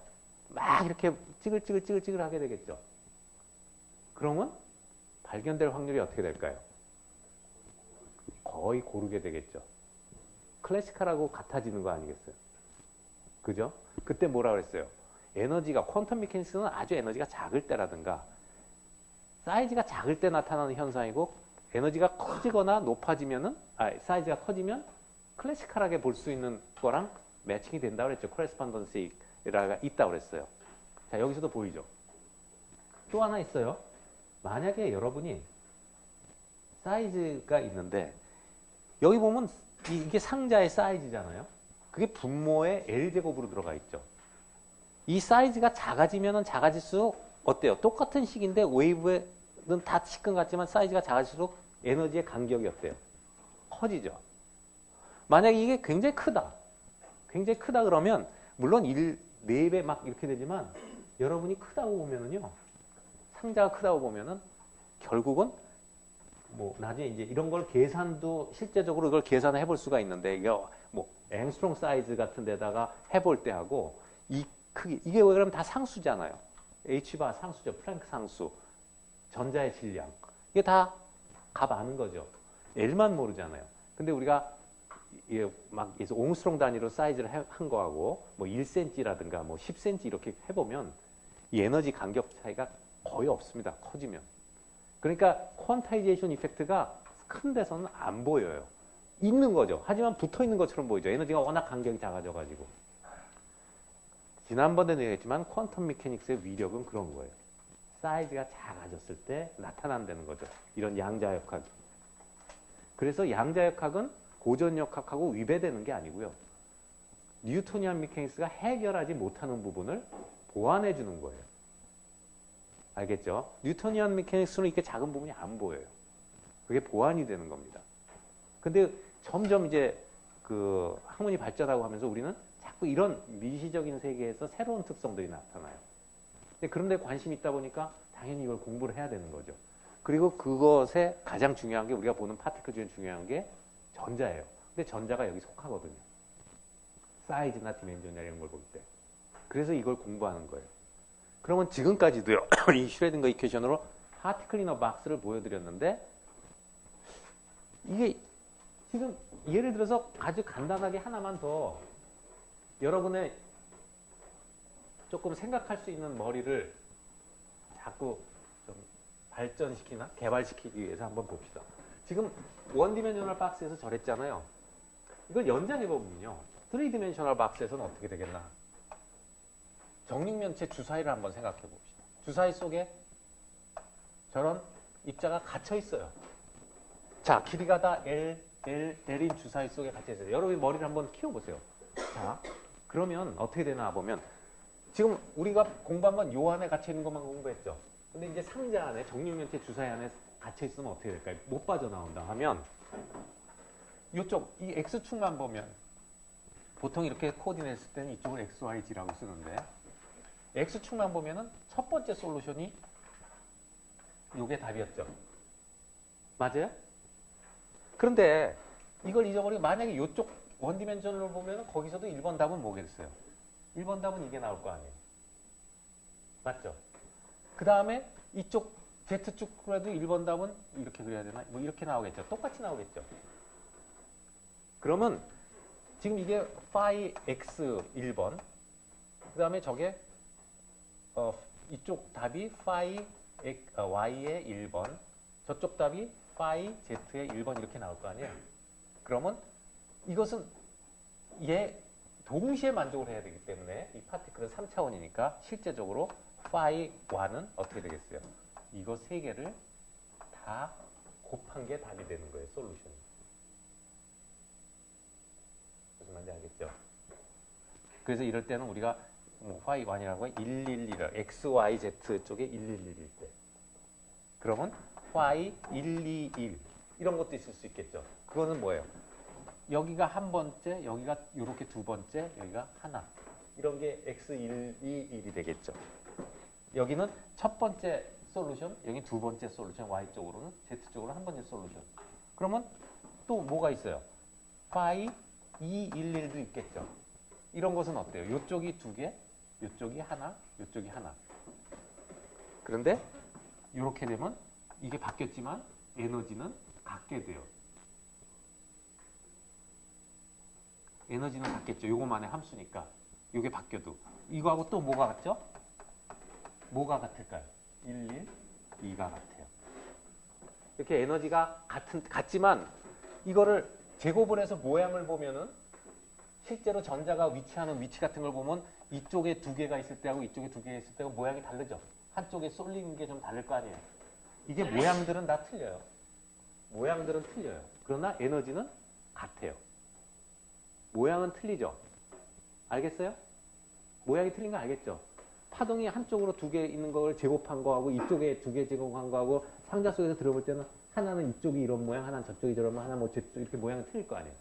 막 이렇게 찌글찌글 하게 되겠죠. 그러면 발견될 확률이 어떻게 될까요? 거의 고르게 되겠죠. 클래시컬하고 같아지는 거 아니겠어요? 그죠? 그때 뭐라 그랬어요? 에너지가 퀀텀 메케닉스는 아주 에너지가 작을 때라든가 사이즈가 작을 때 나타나는 현상이고 에너지가 커지거나 높아지면은 사이즈가 커지면 클래시컬하게 볼 수 있는 거랑 매칭이 된다고 그랬죠. 코레스폰던시가 있다고 그랬어요. 자, 여기서도 보이죠. 또 하나 있어요. 만약에 여러분이 사이즈가 있는데 여기 보면 이게 상자의 사이즈잖아요. 그게 분모의 L제곱으로 들어가 있죠. 이 사이즈가 작아지면 작아질수록 어때요? 똑같은 식인데 웨이브는 다 식근 같지만 사이즈가 작아질수록 에너지의 간격이 어때요? 커지죠. 만약에 이게 굉장히 크다. 굉장히 크다 그러면 물론 4배 막 이렇게 되지만 여러분이 크다고 보면은요. 상자가 크다고 보면은 결국은 뭐 나중에 이제 이런 걸 계산도 실제적으로 이걸 계산을 해볼 수가 있는데 이게 뭐 앵스트롱 사이즈 같은 데다가 해볼 때 하고 이 크기 이게 왜 그러면 다 상수잖아요. H바 상수죠. 플랭크 상수, 전자의 질량 이게 다 값 아는 거죠. L만 모르잖아요. 근데 우리가 막 옹스트롱 단위로 사이즈를 한 거하고 뭐 1cm라든가 뭐 10cm 이렇게 해보면 이 에너지 간격 차이가 거의 없습니다. 커지면. 그러니까 퀀타이제이션 이펙트가 큰 데서는 안 보여요. 있는 거죠. 하지만 붙어 있는 것처럼 보이죠. 에너지가 워낙 간격이 작아져가지고. 지난번에도 얘기했지만 퀀텀 메케닉스의 위력은 그런 거예요. 사이즈가 작아졌을 때 나타난다는 거죠. 이런 양자역학이. 그래서 양자역학은 고전역학하고 위배되는 게 아니고요. 뉴토니안 메케닉스가 해결하지 못하는 부분을 보완해 주는 거예요. 알겠죠? 뉴토니안 메케닉스는 이렇게 작은 부분이 안 보여요. 그게 보완이 되는 겁니다. 근데 점점 이제 그 학문이 발전하고 하면서 우리는 자꾸 이런 미시적인 세계에서 새로운 특성들이 나타나요. 근데 그런 데 관심이 있다 보니까 당연히 이걸 공부를 해야 되는 거죠. 그리고 그것에 가장 중요한 게 우리가 보는 파티클 중에 중요한 게 전자예요. 근데 전자가 여기 속하거든요. 사이즈나 디멘전이나 이런 걸 볼 때. 그래서 이걸 공부하는 거예요. 그러면 지금까지도요. 이 슈레딩거 이퀘이션으로 파티클 이너 박스를 보여드렸는데 이게 지금 예를 들어서 아주 간단하게 하나만 더 여러분의 조금 생각할 수 있는 머리를 자꾸 좀 발전시키나 개발시키기 위해서 한번 봅시다. 지금 원디멘셔널 박스에서 저랬잖아요. 이걸 연장해보면요. 3디멘셔널 박스에서는 어떻게 되겠나? 정육면체 주사위를 한번 생각해 봅시다. 주사위 속에 저런 입자가 갇혀 있어요. 자, 길이가 다 L인 주사위 속에 갇혀 있어요. 여러분이 머리를 한번 키워보세요. 자, 그러면 어떻게 되나 보면 지금 우리가 공부한 건 요 안에 갇혀 있는 것만 공부했죠. 근데 이제 상자 안에 정육면체 주사위 안에 갇혀 있으면 어떻게 될까요? 못 빠져나온다 하면 이쪽 이 X축만 보면 보통 이렇게 코디네이트 했을 때는 이쪽을 XYZ라고 쓰는데 X축만 보면은 첫 번째 솔루션이 요게 답이었죠. 맞아요? 그런데 이걸 잊어버리고 만약에 이쪽 원디멘션으로 보면은 거기서도 1번 답은 뭐겠어요? 1번 답은 이게 나올 거 아니에요. 맞죠? 그 다음에 이쪽 Z축으로 해도 1번 답은 이렇게 그려야 되나? 뭐 이렇게 나오겠죠. 똑같이 나오겠죠. 그러면 지금 이게 phi x 1번 그 다음에 저게 이쪽 답이 phi y의 1번 저쪽 답이 phi z의 1번 이렇게 나올 거 아니에요. 그러면 이것은 동시에 만족을 해야 되기 때문에 이 파티클은 3차원이니까 실제적으로 phi 1은 어떻게 되겠어요? 이거 세 개를 다 곱한 게 답이 되는 거예요. 솔루션이. 무슨 말인지 알겠죠? 그래서 이럴 때는 우리가 phi 1이라고 111, x, y, z 쪽에 111일 때. 그러면 phi 121 이런 것도 있을 수 있겠죠. 그거는 뭐예요? 여기가 한 번째, 여기가 이렇게 두 번째, 여기가 하나. 이런 게 x121이 되겠죠. 여기는 첫 번째 솔루션, 여기 두 번째 솔루션, y쪽으로는 z쪽으로 한 번째 솔루션. 그러면 또 뭐가 있어요? phi 211도 있겠죠. 이런 것은 어때요? 이쪽이 두 개, 이쪽이 하나, 이쪽이 하나. 그런데 이렇게 되면 이게 바뀌었지만 에너지는 같게 돼요. 에너지는 같겠죠. 요거만의 함수니까. 요게 바뀌어도. 이거하고 또 뭐가 같죠? 뭐가 같을까요? 1, 2가 같아요. 이렇게 에너지가 같지만 이거를 제곱을 해서 모양을 보면은 실제로 전자가 위치하는 위치 같은 걸 보면 이쪽에 두 개가 있을 때하고 이쪽에 두 개가 있을 때하고 모양이 다르죠. 한쪽에 쏠리는 게 좀 다를 거 아니에요. 이게 모양들은 다 틀려요. 모양들은 틀려요. 그러나 에너지는 같아요. 모양은 틀리죠. 알겠어요? 모양이 틀린 거 알겠죠? 파동이 한쪽으로 두 개 있는 걸 제곱한 거하고 이쪽에 두 개 제곱한 거하고 상자 속에서 들어볼 때는 하나는 이쪽이 이런 모양, 하나는 저쪽이 저런 모양, 하나 뭐 저쪽 이렇게 모양은 틀릴 거 아니에요.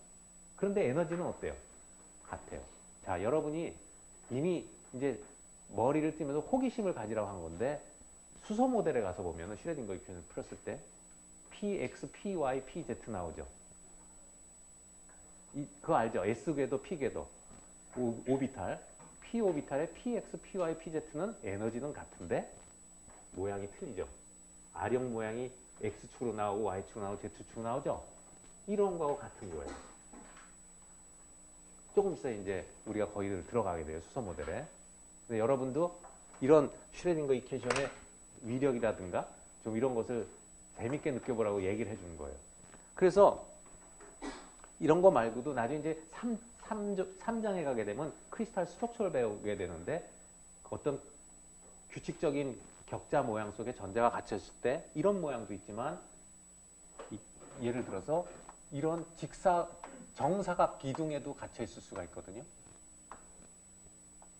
그런데 에너지는 어때요? 같아요. 자, 여러분이 이미 이제 머리를 띄면서 호기심을 가지라고 한 건데 수소 모델에 가서 보면은 슈레딩거 이퀘이션을 풀었을 때 px, py, pz 나오죠. 그거 알죠? S궤도, P궤도. 오비탈. P 오비탈의 PX, PY, PZ는 에너지는 같은데 모양이 틀리죠. R형 모양이 X축으로 나오고 Y축으로 나오고 Z축으로 나오죠. 이런 거하고 같은 거예요. 조금 있어야 이제 우리가 거기를 들어가게 돼요. 수소 모델에. 근데 여러분도 이런 슈레딩거 이퀘이션의 위력이라든가 좀 이런 것을 재밌게 느껴보라고 얘기를 해주는 거예요. 그래서 이런 거 말고도 나중에 이제 3장에 가게 되면 크리스탈 스트럭처를 배우게 되는데 어떤 규칙적인 격자 모양 속에 전자가 갇혔을 때 이런 모양도 있지만 예를 들어서 이런 정사각 기둥에도 갇혀 있을 수가 있거든요.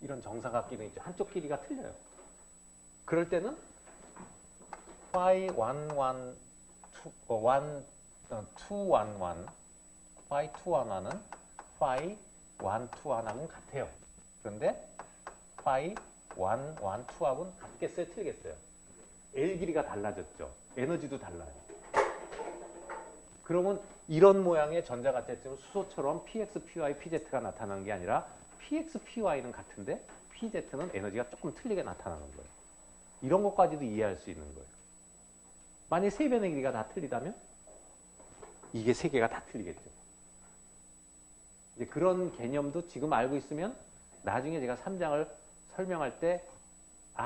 이런 정사각 기둥 있죠. 한쪽 길이가 틀려요. 그럴 때는 phi 1, 1, 2, 1, 1 phi 2, 1, 1은 phi 1, 2, 1하고는 같아요. 그런데 phi 1, 1, 2하고는 같겠어요? 틀리겠어요? L 길이가 달라졌죠. 에너지도 달라요. 그러면 이런 모양의 전자가 됐지만 수소처럼 PX, PY, PZ가 나타나는 게 아니라 PX, PY는 같은데 PZ는 에너지가 조금 틀리게 나타나는 거예요. 이런 것까지도 이해할 수 있는 거예요. 만약에 세 변의 길이가 다 틀리다면 이게 세 개가 다 틀리겠죠. 이제 그런 개념도 지금 알고 있으면 나중에 제가 3장을 설명할 때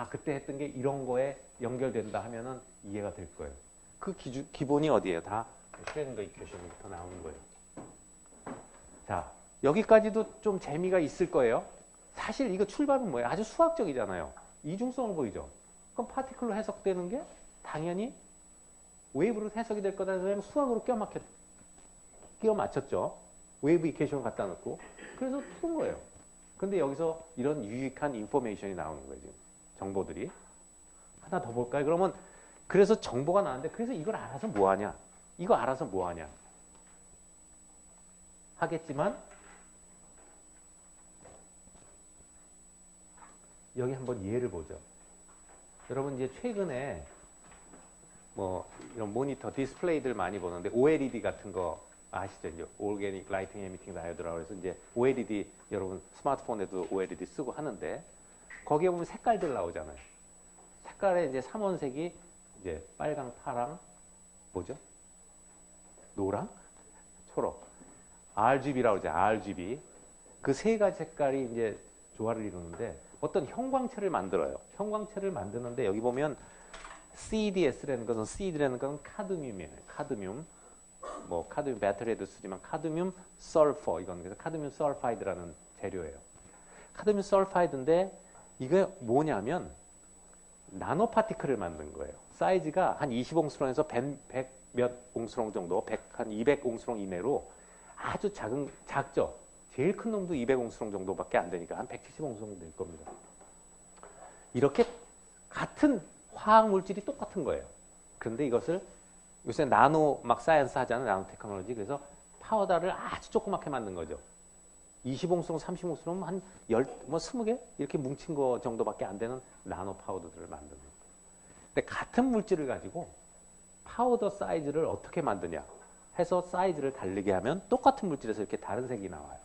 그때 했던 게 이런 거에 연결된다 하면은 이해가 될 거예요. 그 기본이 어디예요? 다 슈레딩거 이퀘이션부터 나오는 거예요. 자, 여기까지도 좀 재미가 있을 거예요. 사실 이거 출발은 뭐예요? 아주 수학적이잖아요. 이중성을 보이죠. 그럼 파티클로 해석되는 게 당연히 웨이브로 해석이 될 거다 해서 수학으로 끼워 맞췄죠. 웨이브 이퀘이션을 갖다 놓고. 그래서 푼 거예요. 근데 여기서 이런 유익한 인포메이션이 나오는 거예요, 지금. 정보들이. 하나 더 볼까요? 그러면 그래서 정보가 나왔는데 그래서 이걸 알아서 뭐 하냐? 이거 알아서 뭐 하냐? 하겠지만 여기 한번 예를 보죠. 여러분 이제 최근에 뭐 이런 모니터 디스플레이들 많이 보는데 OLED 같은 거 아시죠? 이제 Organic Lighting Emitting Diode라고 해서 이제 OLED 여러분 스마트폰에도 OLED 쓰고 하는데 거기에 보면 색깔들 나오잖아요. 색깔에 이제 삼원색이 이제 빨강, 파랑, 뭐죠? 노랑, 초록. RGB라고 그러죠. RGB. 그 세 가지 색깔이 이제 조화를 이루는데 어떤 형광체를 만들어요. 형광체를 만드는데 여기 보면 CDS라는 것은 CD라는 것은 카드뮴이에요. 카드뮴. 뭐 카드뮴 배터리에도 쓰지만 카드뮴 설퍼 이건 그래서 카드뮴 설파이드라는 재료예요. 카드뮴 설파이드인데 이게 뭐냐면 나노 파티클을 만든 거예요. 사이즈가 한 20옹스롱에서 100 몇 옹스롱 정도, 한 200옹스롱 이내로 아주 작죠. 제일 큰 놈도 200옹스롱 정도밖에 안 되니까 한 170옹스롱 될 겁니다. 이렇게 같은 화학 물질이 똑같은 거예요. 그런데 이것을 요새 나노 막 사이언스 하잖아요. 나노 테크놀로지. 그래서 파우더를 아주 조그맣게 만든 거죠. 20옹스롱, 30옹스롱 한 20개 이렇게 뭉친 거 정도밖에 안 되는 나노 파우더들을 만드는 거예요. 근데 같은 물질을 가지고 파우더 사이즈를 어떻게 만드냐 해서 사이즈를 다르게 하면 똑같은 물질에서 이렇게 다른 색이 나와요.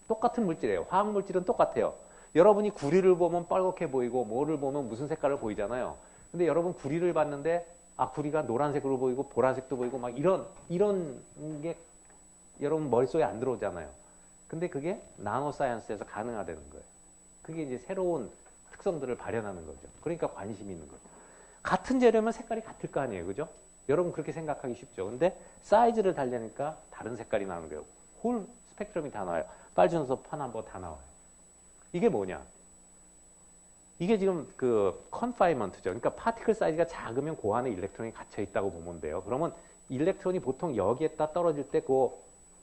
똑같은 물질이에요. 화학 물질은 똑같아요. 여러분이 구리를 보면 빨갛게 보이고 뭐를 보면 무슨 색깔을 보이잖아요. 근데 여러분 구리를 봤는데 구리가 노란색으로 보이고 보라색도 보이고 막 이런 게 여러분 머릿속에 안 들어오잖아요. 근데 그게 나노 사이언스에서 가능하다는 거예요. 그게 이제 새로운 특성들을 발현하는 거죠. 그러니까 관심이 있는 거죠. 같은 재료면 색깔이 같을 거 아니에요. 그죠? 여러분 그렇게 생각하기 쉽죠. 근데 사이즈를 달려니까 다른 색깔이 나오는 거예요. 홀 스펙트럼이 다 나와요. 빨주노석, 파남보 다 나와요. 이게 뭐냐? 이게 지금 그 컨파인먼트죠. 그러니까 파티클 사이즈가 작으면 그 안에 일렉트론이 갇혀 있다고 보면 돼요. 그러면 일렉트론이 보통 여기에다 떨어질 때 그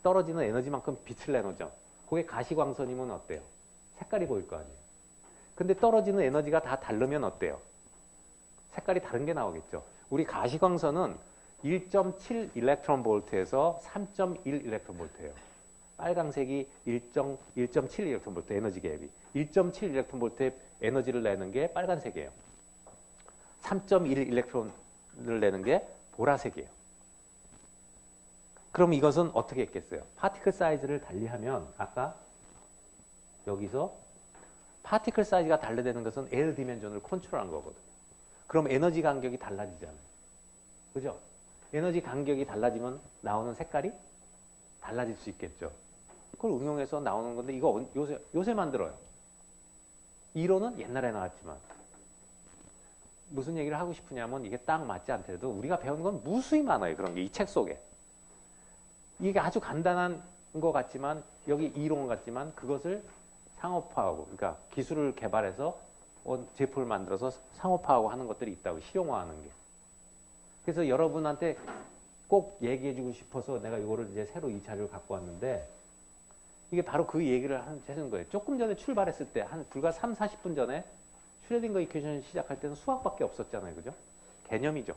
떨어지는 에너지만큼 빛을 내놓죠. 그게 가시광선이면 어때요? 색깔이 보일 거 아니에요. 근데 떨어지는 에너지가 다 다르면 어때요? 색깔이 다른 게 나오겠죠. 우리 가시광선은 1.7 일렉트론 볼트에서 3.1 일렉트론 볼트예요. 빨강색이 1.7 일렉트론 볼트 에너지 갭이 1.7 일렉트론 볼트의 에너지를 내는 게 빨간색이에요. 3.1 일렉트론을 내는 게 보라색이에요. 그럼 이것은 어떻게 했겠어요? 파티클 사이즈를 달리하면 아까 여기서 파티클 사이즈가 달라되는 것은 L 디멘전을 컨트롤한 거거든요. 그럼 에너지 간격이 달라지잖아요. 그죠? 에너지 간격이 달라지면 나오는 색깔이 달라질 수 있겠죠. 그걸 응용해서 나오는 건데 이거 요새 만들어요. 이론은 옛날에 나왔지만 무슨 얘기를 하고 싶으냐면 이게 딱 맞지 않더라도 우리가 배운 건 무수히 많아요. 그런 게 이 책 속에. 이게 아주 간단한 것 같지만 여기 이론 같지만 그것을 상업화하고 그러니까 기술을 개발해서 제품을 만들어서 상업화하고 하는 것들이 있다고 실용화하는 게. 그래서 여러분한테 꼭 얘기해주고 싶어서 내가 이거를 이제 새로 이 자료를 갖고 왔는데 이게 바로 그 얘기를 하는 거예요. 조금 전에 출발했을 때 한 불과 3, 40분 전에 슈레딩거 이퀘이션 시작할 때는 수학밖에 없었잖아요. 그죠? 개념이죠.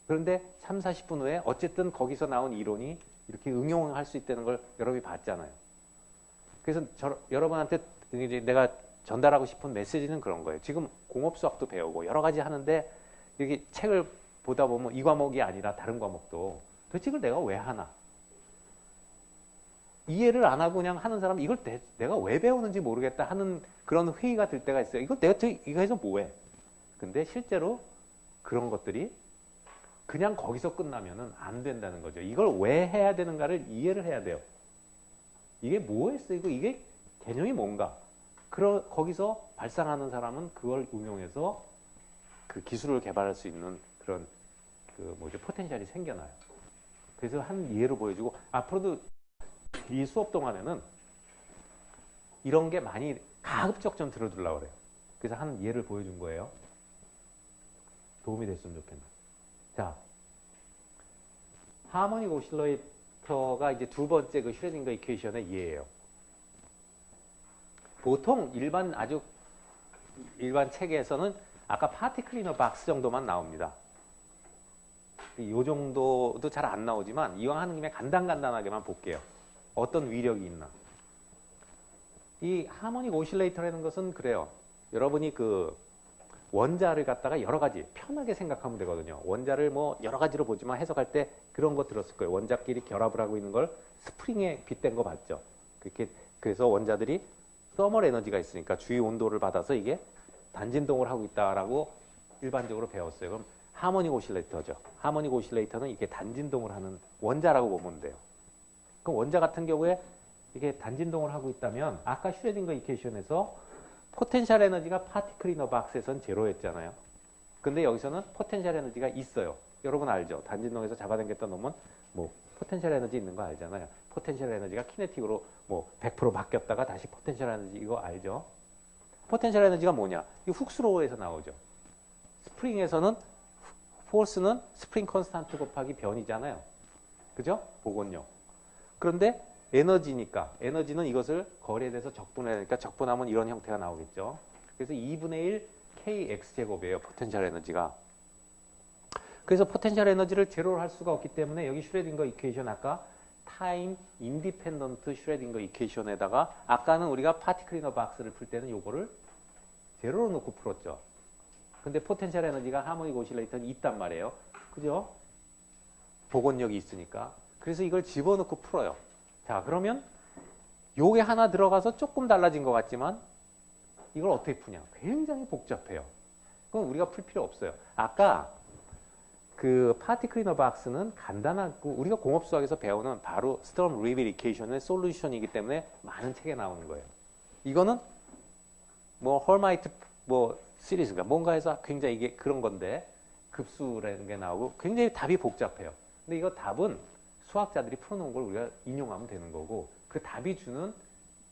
그런데 3, 40분 후에 어쨌든 거기서 나온 이론이 이렇게 응용할 수 있다는 걸 여러분이 봤잖아요. 그래서 여러분한테 이제 내가 전달하고 싶은 메시지는 그런 거예요. 지금 공업수학도 배우고 여러 가지 하는데 여기 책을 보다 보면 이 과목이 아니라 다른 과목도 도대체 이걸 내가 왜 하나? 이해를 안 하고 그냥 하는 사람 이걸 내가 왜 배우는지 모르겠다 하는 그런 회의가 들 때가 있어요. 이거 내가 이거 해서 뭐해? 근데 실제로 그런 것들이 그냥 거기서 끝나면은 안 된다는 거죠. 이걸 왜 해야 되는가를 이해를 해야 돼요. 이게 뭐에 쓰이고 이게 개념이 뭔가. 거기서 발상하는 사람은 그걸 응용해서 그 기술을 개발할 수 있는 그런 포텐셜이 생겨나요. 그래서 한 예로 보여주고 앞으로도 이 수업 동안에는 이런 게 많이 가급적 좀 들어두려고 그래요. 그래서 한 예를 보여준 거예요. 도움이 됐으면 좋겠네. 자, 하모닉 오실레이터가 이제 두 번째 그 슈레딩거 이퀘이션의 예예요. 보통 아주 일반 책에서는 아까 파티클 이너 박스 정도만 나옵니다. 이 정도도 잘 안 나오지만 이왕 하는 김에 간단하게만 볼게요. 어떤 위력이 있나. 이 하모닉 오실레이터라는 것은 그래요. 여러분이 그 원자를 갖다가 여러 가지 편하게 생각하면 되거든요. 원자를 뭐 여러 가지로 보지만 해석할 때 그런 거 들었을 거예요. 원자끼리 결합을 하고 있는 걸 스프링에 빗댄 거 봤죠. 그래서 원자들이 서멀 에너지가 있으니까 주위 온도를 받아서 이게 단진동을 하고 있다라고 일반적으로 배웠어요. 그럼 하모닉 오실레이터죠. 하모닉 오실레이터는 이게 단진동을 하는 원자라고 보면 돼요. 그럼 원자 같은 경우에 이게 단진동을 하고 있다면 아까 슈레딩거 이퀘이션에서 포텐셜 에너지가 파티클 이너 박스에선 제로였잖아요. 근데 여기서는 포텐셜 에너지가 있어요. 여러분 알죠? 단진동에서 잡아당겼던 놈은 뭐 포텐셜 에너지 있는 거 알잖아요. 포텐셜 에너지가 키네틱으로 뭐 100% 바뀌었다가 다시 포텐셜 에너지 이거 알죠? 포텐셜 에너지가 뭐냐? 이 훅스로우에서 나오죠. 스프링에서는 포스는 스프링 컨스탄트 곱하기 변이잖아요. 그죠? 복원력. 그런데 에너지는 이것을 거리에 대해서 적분하니까 적분하면 이런 형태가 나오겠죠. 그래서 2분의 1 kx제곱이에요. 포텐셜 에너지가. 그래서 포텐셜 에너지를 제로로 할 수가 없기 때문에 여기 슈레딩거 이퀘이션 아까 타임 인디펜던트 슈레딩거 이퀘이션에다가 아까는 우리가 파티클 이너 박스를 풀 때는 요거를 제로로 놓고 풀었죠. 근데 포텐셜 에너지가 하모닉 오실레이터는 있단 말이에요. 그죠? 복원력이 있으니까. 그래서 이걸 집어넣고 풀어요. 자, 그러면 요게 하나 들어가서 조금 달라진 것 같지만 이걸 어떻게 푸냐? 굉장히 복잡해요. 그럼 우리가 풀 필요 없어요. 아까 그 파티클 이너 박스는 간단하고 우리가 공업수학에서 배우는 바로 스톰 리빌 이퀘이션의 솔루션이기 때문에 많은 책에 나오는 거예요. 이거는 뭐 헐마이트 뭐 시리즈가 뭔가 해서 굉장히 이게 그런 건데 급수라는 게 나오고 굉장히 답이 복잡해요. 근데 이거 답은 수학자들이 풀어놓은 걸 우리가 인용하면 되는 거고 그 답이 주는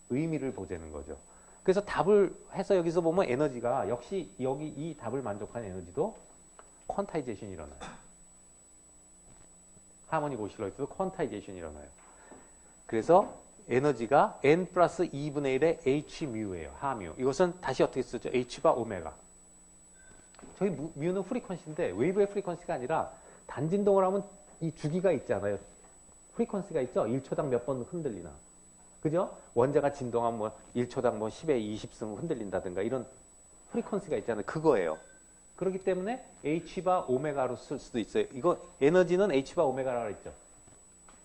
의미를 보자는 거죠. 그래서 답을 해서 여기서 보면 에너지가 역시 여기 이 답을 만족하는 에너지도 퀀타이제이션이 일어나요. 하모닉 오실레이터도 퀀타이제이션이 일어나요. 그래서 에너지가 n 플러스 2분의 1의 h 뮤예요. 하뮤. 이것은 다시 어떻게 쓰죠? h바 오메가. 저희 뮤는 프리퀀시인데 웨이브의 프리퀀시가 아니라 단진동을 하면 이 주기가 있잖아요. 프리퀀시가 있죠? 1초당 몇 번 흔들리나. 그죠? 원자가 진동하면 뭐 1초당 뭐 10에 20승 흔들린다든가 이런 프리퀀시가 있잖아요. 그거예요. 그렇기 때문에 h바 오메가로 쓸 수도 있어요. 이거 에너지는 h바 오메가라고 했죠.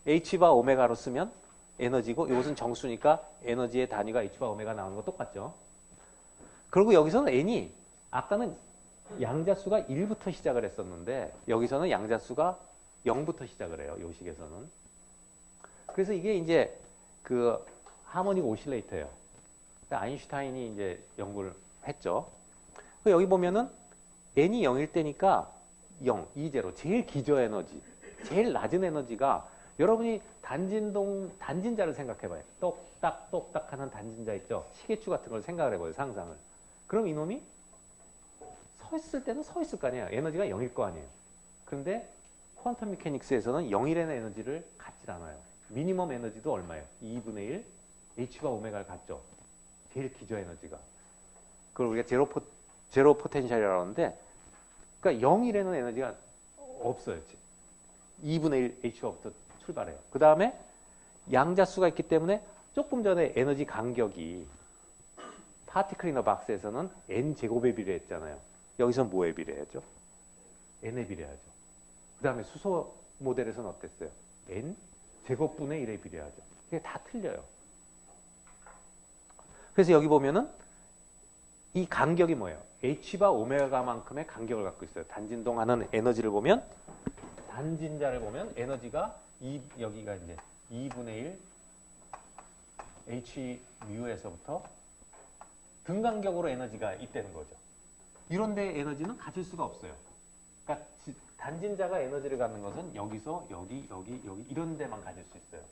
h바 오메가로 쓰면 에너지고 이것은 정수니까 에너지의 단위가 h바 오메가 나오는 거 똑같죠. 그리고 여기서는 n이 아까는 양자수가 1부터 시작을 했었는데 여기서는 양자수가 0부터 시작을 해요. 이 식에서는. 그래서 이게 이제 그 하모닉 오실레이터예요. 아인슈타인이 이제 연구를 했죠. 여기 보면은 n이 0일 때니까 0, 2제로 제일 기저 에너지, 제일 낮은 에너지가 여러분이 단진자를 생각해봐요. 똑딱 하는 단진자 있죠. 시계추 같은 걸 생각을 해봐요. 상상을. 그럼 이놈이 서 있을 때는 서 있을 거 아니에요. 에너지가 0일 거 아니에요. 그런데 퀀텀 미케닉스에서는 0일의 에너지를 갖질 않아요. 미니멈 에너지도 얼마예요? 2분의 1 h가 오메가를 갖죠. 제일 기저 에너지가. 그걸 우리가 제로 포텐셜이라고 하는데 그러니까 0일에는 에너지가 없어요. 2분의 1 h가부터 출발해요. 그 다음에 양자수가 있기 때문에 조금 전에 에너지 간격이 파티클 이너 박스에서는 n 제곱에 비례했잖아요. 여기서는 뭐에 비례하죠? n에 비례하죠. 그 다음에 수소 모델에서는 어땠어요? n 제곱분의 1에 비례하죠. 이게 다 틀려요. 그래서 여기 보면은 이 간격이 뭐예요? h바 오메가만큼의 간격을 갖고 있어요. 단진동하는 에너지를 보면 단진자를 보면 에너지가 여기가 이제 2분의 1 h 뮤에서부터 등간격으로 에너지가 있다는 거죠. 이런데 에너지는 가질 수가 없어요. 그러니까 단진자가 에너지를 갖는 것은 여기서 여기 이런 데만 가질 수 있어요.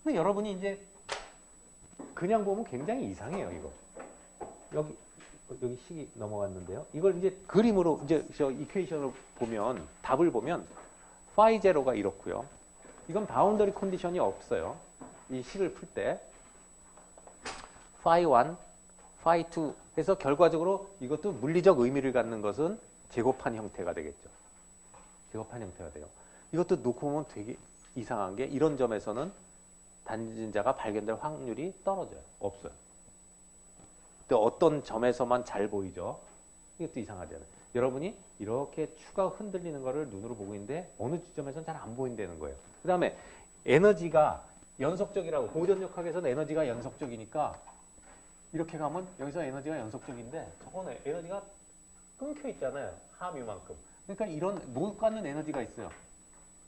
근데 여러분이 이제 그냥 보면 굉장히 이상해요, 이거. 여기 식이 넘어갔는데요. 이걸 이제 그림으로 이제 저 이퀘이션을 보면 답을 보면 phi 제로가 이렇고요. 이건 바운더리 컨디션이 없어요. 이 식을 풀 때 phi 1, phi 2 해서 결과적으로 이것도 물리적 의미를 갖는 것은 제곱한 형태가 되겠죠. 제곱한 형태가 돼요. 이것도 놓고 보면 되게 이상한 게 이런 점에서는 단진자가 발견될 확률이 떨어져요. 없어요. 또 어떤 점에서만 잘 보이죠. 이것도 이상하잖아요. 여러분이 이렇게 추가 흔들리는 거를 눈으로 보고 있는데 어느 지점에서는 잘 안 보인다는 거예요. 그 다음에 에너지가 연속적이라고 고전력학에서는 에너지가 연속적이니까 이렇게 가면 여기서 에너지가 연속적인데 저거는 에너지가 끊겨 있잖아요. 하뮤만큼. 그러니까 이런 못 갖는 에너지가 있어요.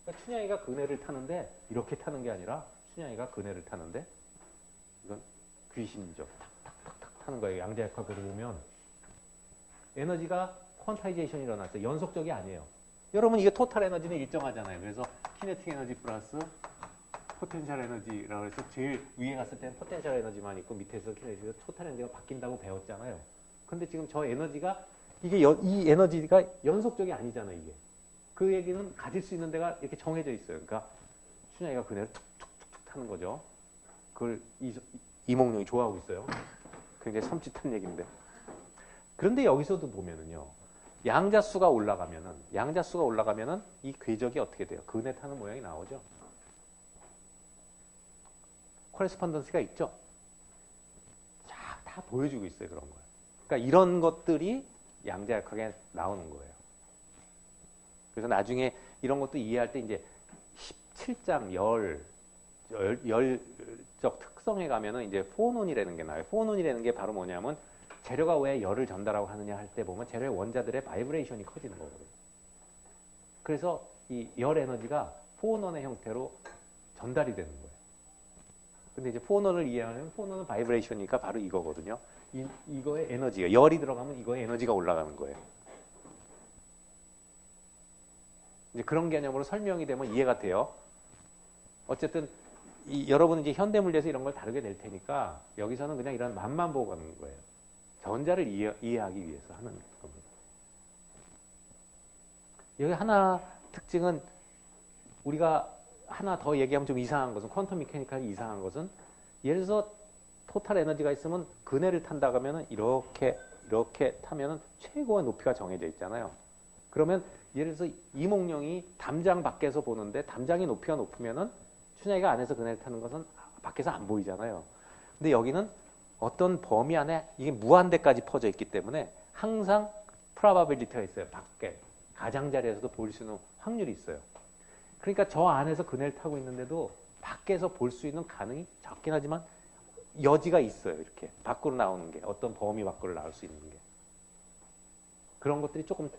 그러니까 춘향이가 그네를 타는데 이렇게 타는 게 아니라 춘향이가 그네를 타는데 이건 귀신이죠. 탁탁탁탁 타는 거예요. 양자역학으로 보면 에너지가 퀀타이제이션이 일어났어요. 연속적이 아니에요. 여러분 이게 토탈 에너지는 일정하잖아요. 그래서 키네틱 에너지 플러스 포텐셜 에너지라고 해서 제일 위에 갔을 때는 포텐셜 에너지만 있고 밑에서 키네틱 토탈 에너지가 바뀐다고 배웠잖아요. 근데 지금 저 에너지가 이게 이 에너지가 연속적이 아니잖아요. 이게 그 얘기는 가질 수 있는 데가 이렇게 정해져 있어요. 그러니까 춘향이가 그네를 툭툭툭툭 타는 거죠. 그걸 이몽룡이 좋아하고 있어요. 굉장히 섬찟한 얘기인데. 그런데 여기서도 보면은요. 양자수가 올라가면은 이 궤적이 어떻게 돼요? 그네 타는 모양이 나오죠. 코레스폰던스가 있죠. 다 보여주고 있어요. 그런 거예요. 그러니까 이런 것들이 양자역학에 나오는 거예요. 그래서 나중에 이런 것도 이해할 때 이제 17장 열적 특성에 가면은 이제 포논이라는 게 나와요. 포논이라는 게 바로 뭐냐면 재료가 왜 열을 전달하고 하느냐 할 때 보면 재료의 원자들의 바이브레이션이 커지는 거거든요. 그래서 이 열 에너지가 포논의 형태로 전달이 되는 거예요. 근데 이제 포논을 이해하면 포논은 바이브레이션이니까 바로 이거거든요. 이거의 에너지가 열이 들어가면 이거의 에너지가 올라가는 거예요. 이제 그런 개념으로 설명이 되면 이해가 돼요. 어쨌든 여러분은 이제 현대 물리에서 이런 걸 다루게 될 테니까 여기서는 그냥 이런 맛만 보고 가는 거예요. 전자를 이해하기 위해서 하는 겁니다. 여기 하나 특징은 우리가 하나 더 얘기하면 좀 이상한 것은 퀀텀 미케니컬이 이상한 것은 예를 들어서 토탈 에너지가 있으면 그네를 탄다 하면은 이렇게 타면은 최고의 높이가 정해져 있잖아요. 그러면 예를 들어서 이몽룡이 담장 밖에서 보는데 담장의 높이가 높으면은 춘향이가 안에서 그네를 타는 것은 밖에서 안 보이잖아요. 근데 여기는 어떤 범위 안에 이게 무한대까지 퍼져 있기 때문에 항상 프로바빌리티가 있어요. 밖에 가장자리에서도 볼 수 있는 확률이 있어요. 그러니까 저 안에서 그네를 타고 있는데도 밖에서 볼 수 있는 가능이 적긴 하지만 여지가 있어요. 이렇게 밖으로 나오는 게 어떤 범위 밖으로 나올 수 있는 게 그런 것들이 조금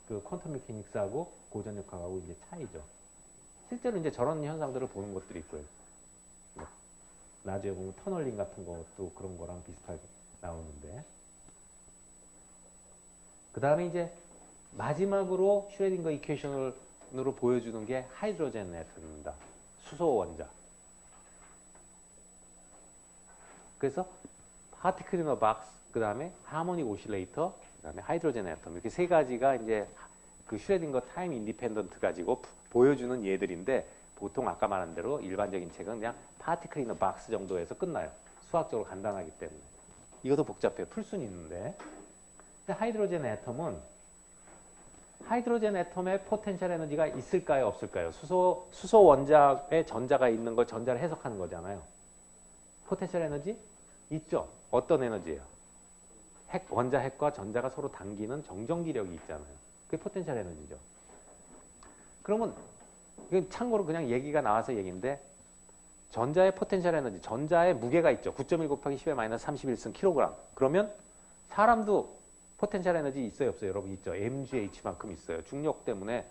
그 퀀텀 메케닉스하고 고전력학하고 이제 차이죠. 실제로 이제 저런 현상들을 보는 것들이 있고요. 나중에 보면 터널링 같은 것도 그런 거랑 비슷하게 나오는데 그 다음에 이제 마지막으로 슈레딩거 이퀘이션으로 보여주는 게 하이드로젠 애텀입니다. 수소 원자. 그래서 파티클 인 어 박스, 그 다음에 하모닉 오실레이터, 그 다음에 하이드로젠 애텀 이렇게 세 가지가 이제 그 슈레딩거 타임 인디펜던트 가지고 보여주는 예들인데 보통 아까 말한 대로 일반적인 책은 그냥 파티클 인 어 박스 정도에서 끝나요. 수학적으로 간단하기 때문에. 이것도 복잡해요. 풀 수는 있는데. 근데 하이드로젠 애텀은 하이드로젠 애텀에 포텐셜 에너지가 있을까요? 없을까요? 수소 원자에 전자가 있는 걸 전자를 해석하는 거잖아요. 포텐셜 에너지? 있죠. 어떤 에너지예요? 원자 핵과 전자가 서로 당기는 정전기력이 있잖아요. 그게 포텐셜 에너지죠. 그러면 이건 참고로 그냥 얘기가 나와서 얘기인데 전자의 포텐셜 에너지, 전자의 무게가 있죠. 9.1 곱하기 10의 마이너스 31승 킬로그램. 그러면 사람도 포텐셜 에너지 있어요, 없어요? 여러분 있죠. mgh만큼 있어요. 중력 때문에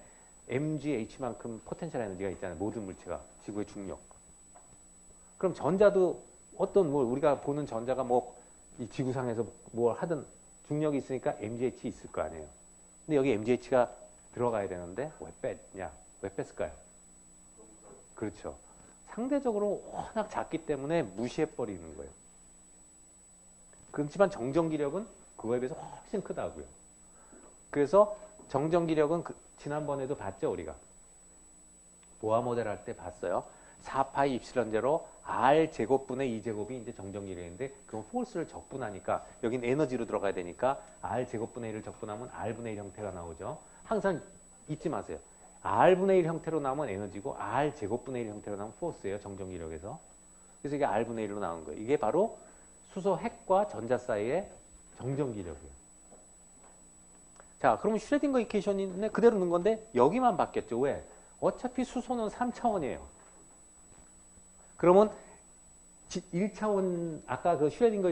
mgh만큼 포텐셜 에너지가 있잖아요. 모든 물체가 지구의 중력. 그럼 전자도 어떤 뭐 우리가 보는 전자가 뭐 이 지구상에서 뭘 하든 중력이 있으니까 mgh 있을 거 아니에요. 근데 여기 mgh가 들어가야 되는데 왜 뺐냐? 왜 뺐을까요? 그렇죠. 상대적으로 워낙 작기 때문에 무시해버리는 거예요. 그렇지만 정전기력은 그거에 비해서 훨씬 크다고요. 그래서 정전기력은 지난번에도 봤죠, 우리가. 보아 모델 할 때 봤어요. 4파이 입실론 제로 R 제곱분의 2제곱이 이제 정전기력인데 그건 포스를 적분하니까 여긴 에너지로 들어가야 되니까 R 제곱분의 1을 적분하면 R분의 1 형태가 나오죠. 항상 잊지 마세요. R분의 1 형태로 나오면 에너지고 R 제곱분의 1 형태로 나오면 포스예요. 정전기력에서. 그래서 이게 R분의 1로 나온 거예요. 이게 바로 수소 핵과 전자 사이의 정전기력이에요. 자, 그러면 슈레딩거 이퀘이션이 그대로 넣은 건데 여기만 바뀌었죠. 왜? 어차피 수소는 3차원이에요. 그러면 1차원 아까 그 슈레딩거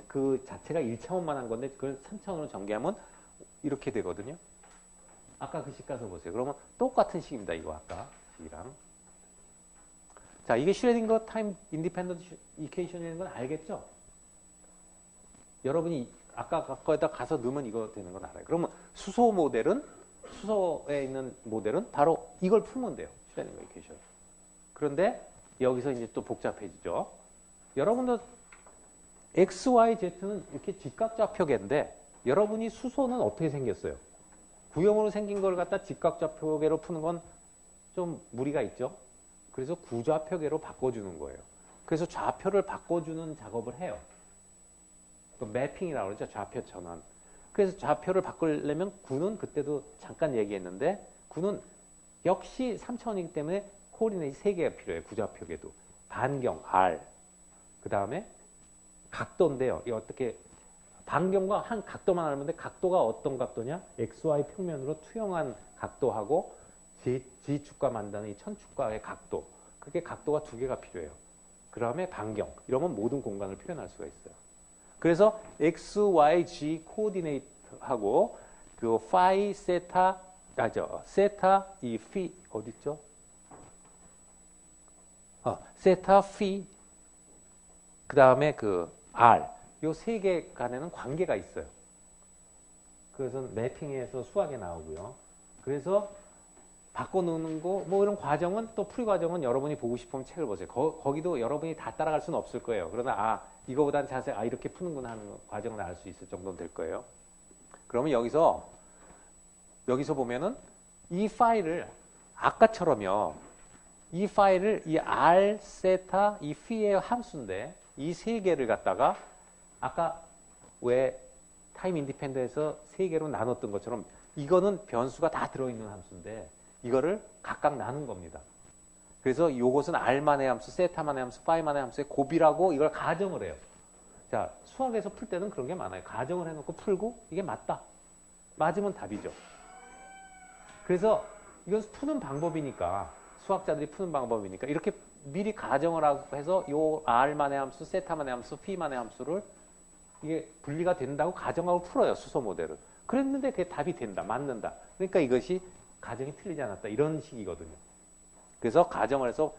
그 자체가 1차원만 한 건데 그걸 3차원으로 전개하면 이렇게 되거든요. 아까 그 식 가서 보세요. 그러면 똑같은 식입니다. 이거 아까 식이랑. 자, 이게 슈레딩거 타임 인디펜던트 이퀘이션이라는 건 알겠죠? 여러분이 아까 거기다 가서 넣으면 이거 되는 건 알아요. 그러면 수소 모델은 수소에 있는 모델은 바로 이걸 풀면 돼요. 슈레딩거 이퀘이션. 그런데 여기서 이제 또 복잡해지죠. 여러분도 X, Y, Z는 이렇게 직각좌표계인데 여러분이 수소는 어떻게 생겼어요? 구형으로 생긴 걸 갖다 직각좌표계로 푸는 건 좀 무리가 있죠. 그래서 구좌표계로 바꿔주는 거예요. 그래서 좌표를 바꿔주는 작업을 해요. 그 매핑이라고 그러죠. 좌표 전환. 그래서 좌표를 바꾸려면 구는 그때도 잠깐 얘기했는데 구는 역시 3차원이기 때문에 코오디네이트 3개가 필요해요. 구좌표계도. 반경, R. 그 다음에 각도인데요. 이 어떻게 반경과 한 각도만 알면 돼. 각도가 어떤 각도냐? XY 평면으로 투영한 각도하고 G축과 만드는 이 천축과의 각도. 그게 각도가 2개가 필요해요. 그 다음에 반경. 이러면 모든 공간을 표현할 수가 있어요. 그래서 X, Y, G 코오디네이트하고 그 파이, 세타, 세타, 이 피 어디 있죠? 세타, 피, 그 다음에 그 R. 요 3개 간에는 관계가 있어요. 그것은 매핑에서 수학에 나오고요. 그래서 바꿔놓는 거, 뭐 이런 과정은 또 풀이 과정은 여러분이 보고 싶으면 책을 보세요. 거기도 여러분이 다 따라갈 수는 없을 거예요. 그러나 이거보단 자세히 이렇게 푸는구나 하는 과정을 알 수 있을 정도는 될 거예요. 그러면 여기서 보면은 이 파일을 아까처럼요. 이 파일을 이 R, 세타, 이 피의 함수인데 이 3개를 갖다가 아까 왜 타임 인디펜더에서 3개로 나눴던 것처럼 이거는 변수가 다 들어있는 함수인데 이거를 각각 나눈 겁니다. 그래서 이것은 R만의 함수, 세타만의 함수, 파이만의 함수의 곱이라고 이걸 가정을 해요. 자, 수학에서 풀 때는 그런 게 많아요. 가정을 해놓고 풀고 이게 맞다. 맞으면 답이죠. 그래서 이건 푸는 방법이니까 수학자들이 푸는 방법이니까 이렇게 미리 가정을 하고 해서 요 R만의 함수, 세타만의 함수, P만의 함수를 이게 분리가 된다고 가정하고 풀어요. 수소 모델을. 그랬는데 그게 답이 된다. 맞는다. 그러니까 이것이 가정이 틀리지 않았다. 이런 식이거든요. 그래서 가정을 해서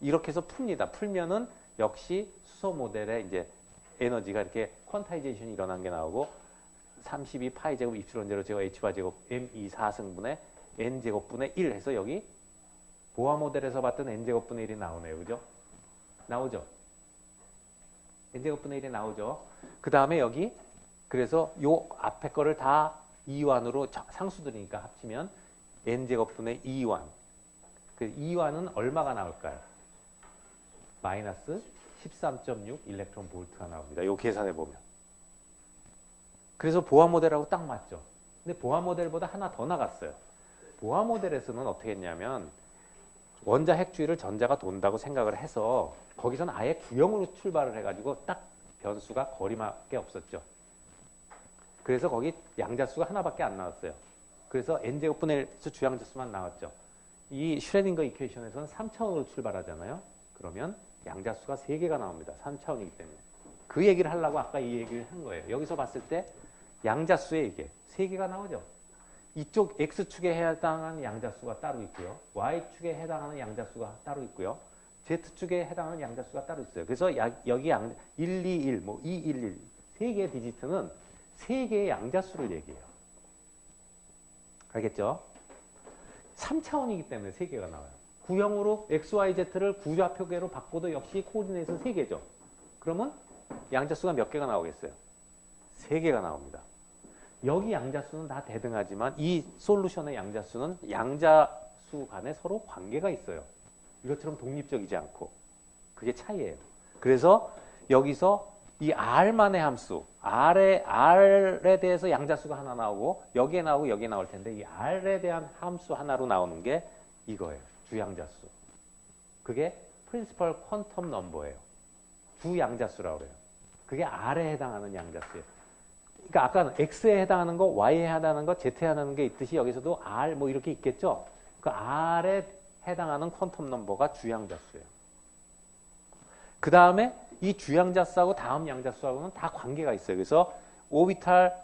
이렇게 해서 풉니다. 풀면은 역시 수소 모델의 이제 에너지가 이렇게 퀀타이제이션이 일어난 게 나오고 32 파이 제곱 입실론 제로 제곱 H바 제곱 M2 4승분의 N 제곱분의 1 해서 여기 보아 모델에서 봤던 N 제곱분의 1이 나오네요. 그죠? 나오죠? N 제곱분의 1이 나오죠? 그 다음에 여기 그래서 요 앞에 거를 다 2완으로 상수들이니까 합치면 N제곱분의 2완. 그 2완은 얼마가 나올까요? 마이너스 13.6 일렉트론 볼트가 나옵니다. 요 계산해 보면. 그래서 보아 모델하고 딱 맞죠. 근데 보아 모델보다 하나 더 나갔어요. 보아 모델에서는 어떻게 했냐면 원자 핵주위를 전자가 돈다고 생각을 해서 거기서는 아예 구형으로 출발을 해가지고 딱 변수가 거리밖에 없었죠. 그래서 거기 양자수가 하나밖에 안 나왔어요. 그래서 n제곱분의 1에서 주양자수만 나왔죠. 이 슈레딩거 이퀘이션에서는 3차원으로 출발하잖아요. 그러면 양자수가 3개가 나옵니다. 3차원이기 때문에. 그 얘기를 하려고 아까 이 얘기를 한 거예요. 여기서 봤을 때 양자수의 이게 3개가 나오죠. 이쪽 X축에 해당하는 양자수가 따로 있고요. Y축에 해당하는 양자수가 따로 있고요. Z축에 해당하는 양자수가 따로 있어요. 그래서 여기 121, 뭐 211, 3개의 디지트는 3개의 양자수를 얘기해요. 알겠죠? 3차원이기 때문에 3개가 나와요. 구형으로 XYZ를 구좌표계로 바꿔도 역시 코오디네이트는 3개죠. 그러면 양자수가 몇 개가 나오겠어요? 3개가 나옵니다. 여기 양자수는 다 대등하지만 이 솔루션의 양자수는 양자수 간에 서로 관계가 있어요. 이것처럼 독립적이지 않고. 그게 차이예요. 그래서 여기서 이 R만의 함수, R에 대해서 양자수가 하나 나오고 여기에 나오고 여기에 나올 텐데 이 R에 대한 함수 하나로 나오는 게 이거예요. 주양자수. 그게 프린시펄 퀀텀 넘버예요. 주양자수라고 그래요. 그게 R에 해당하는 양자수예요. 그러니까 아까는 X에 해당하는 거, Y에 해당하는 거, Z에 해당하는 게 있듯이 여기서도 R 뭐 이렇게 있겠죠? 그 R에 해당하는 퀀텀 넘버가 주양자수예요. 그 다음에 이 주양자수하고 다음 양자수하고는 다 관계가 있어요. 그래서 오비탈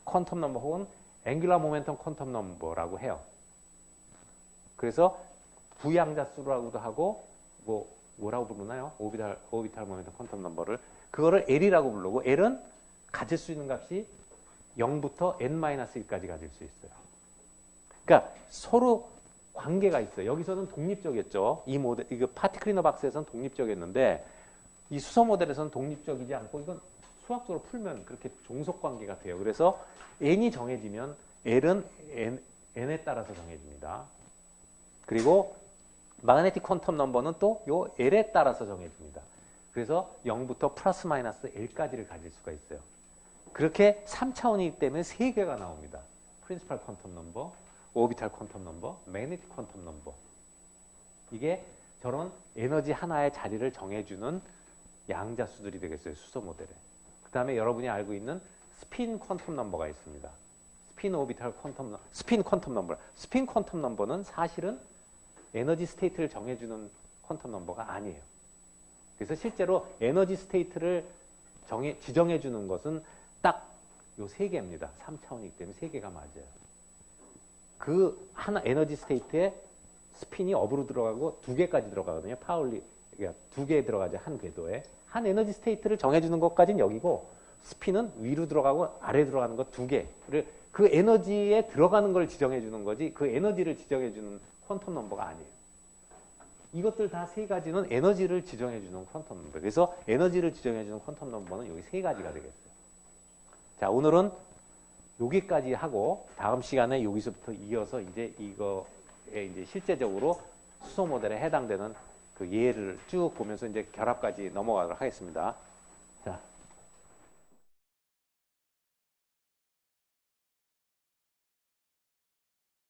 퀀텀 넘버 혹은 앵귤러 모멘텀 퀀텀 넘버라고 해요. 그래서 부양자수라고도 하고 뭐라고 부르나요? 오비탈 모멘텀 퀀텀 넘버를 그거를 L이라고 부르고 L은 가질 수 있는 값이 0부터 n-1까지 가질 수 있어요. 그러니까 서로 관계가 있어요. 여기서는 독립적이었죠. 이 모델, 이거 파티클리너 박스에서는 독립적이었는데 이 수소 모델에서는 독립적이지 않고 이건 수학적으로 풀면 그렇게 종속 관계가 돼요. 그래서 n이 정해지면 L은 n에 따라서 정해집니다. 그리고 마그네틱 퀀텀 넘버는 또 요 L에 따라서 정해집니다. 그래서 0부터 플러스 마이너스 L까지를 가질 수가 있어요. 그렇게 3차원이기 때문에 3개가 나옵니다. 프린시펄 퀀텀 넘버, 오비탈 퀀텀 넘버, 매그네틱 퀀텀 넘버. 이게 저런 에너지 하나의 자리를 정해주는 양자수들이 되겠어요. 수소 모델에. 그 다음에 여러분이 알고 있는 스핀 퀀텀 넘버가 있습니다. 스핀 오비탈 퀀텀, 스핀 퀀텀 넘버. 스핀 퀀텀 넘버는 사실은 에너지 스테이트를 정해주는 퀀텀 넘버가 아니에요. 그래서 실제로 에너지 스테이트를 지정해 주는 것은 딱 요 3개입니다. 3차원이기 때문에 3개가 맞아요. 그 하나 에너지 스테이트에 스핀이 업으로 들어가고 2개까지 들어가거든요. 파울리 그러니까 2개 들어가죠. 한 궤도에. 한 에너지 스테이트를 정해 주는 것까지는 여기고 스핀은 위로 들어가고 아래 들어가는 것 2개를 그 에너지에 들어가는 걸 지정해 주는 거지 그 에너지를 지정해 주는 퀀텀 넘버가 아니에요. 이것들 다 3가지는 에너지를 지정해주는 퀀텀 넘버. 그래서 에너지를 지정해주는 퀀텀 넘버는 여기 3가지가 되겠어요. 자, 오늘은 여기까지 하고 다음 시간에 여기서부터 이어서 이제 이거에 이제 실제적으로 수소 모델에 해당되는 그 예를 쭉 보면서 이제 결합까지 넘어가도록 하겠습니다.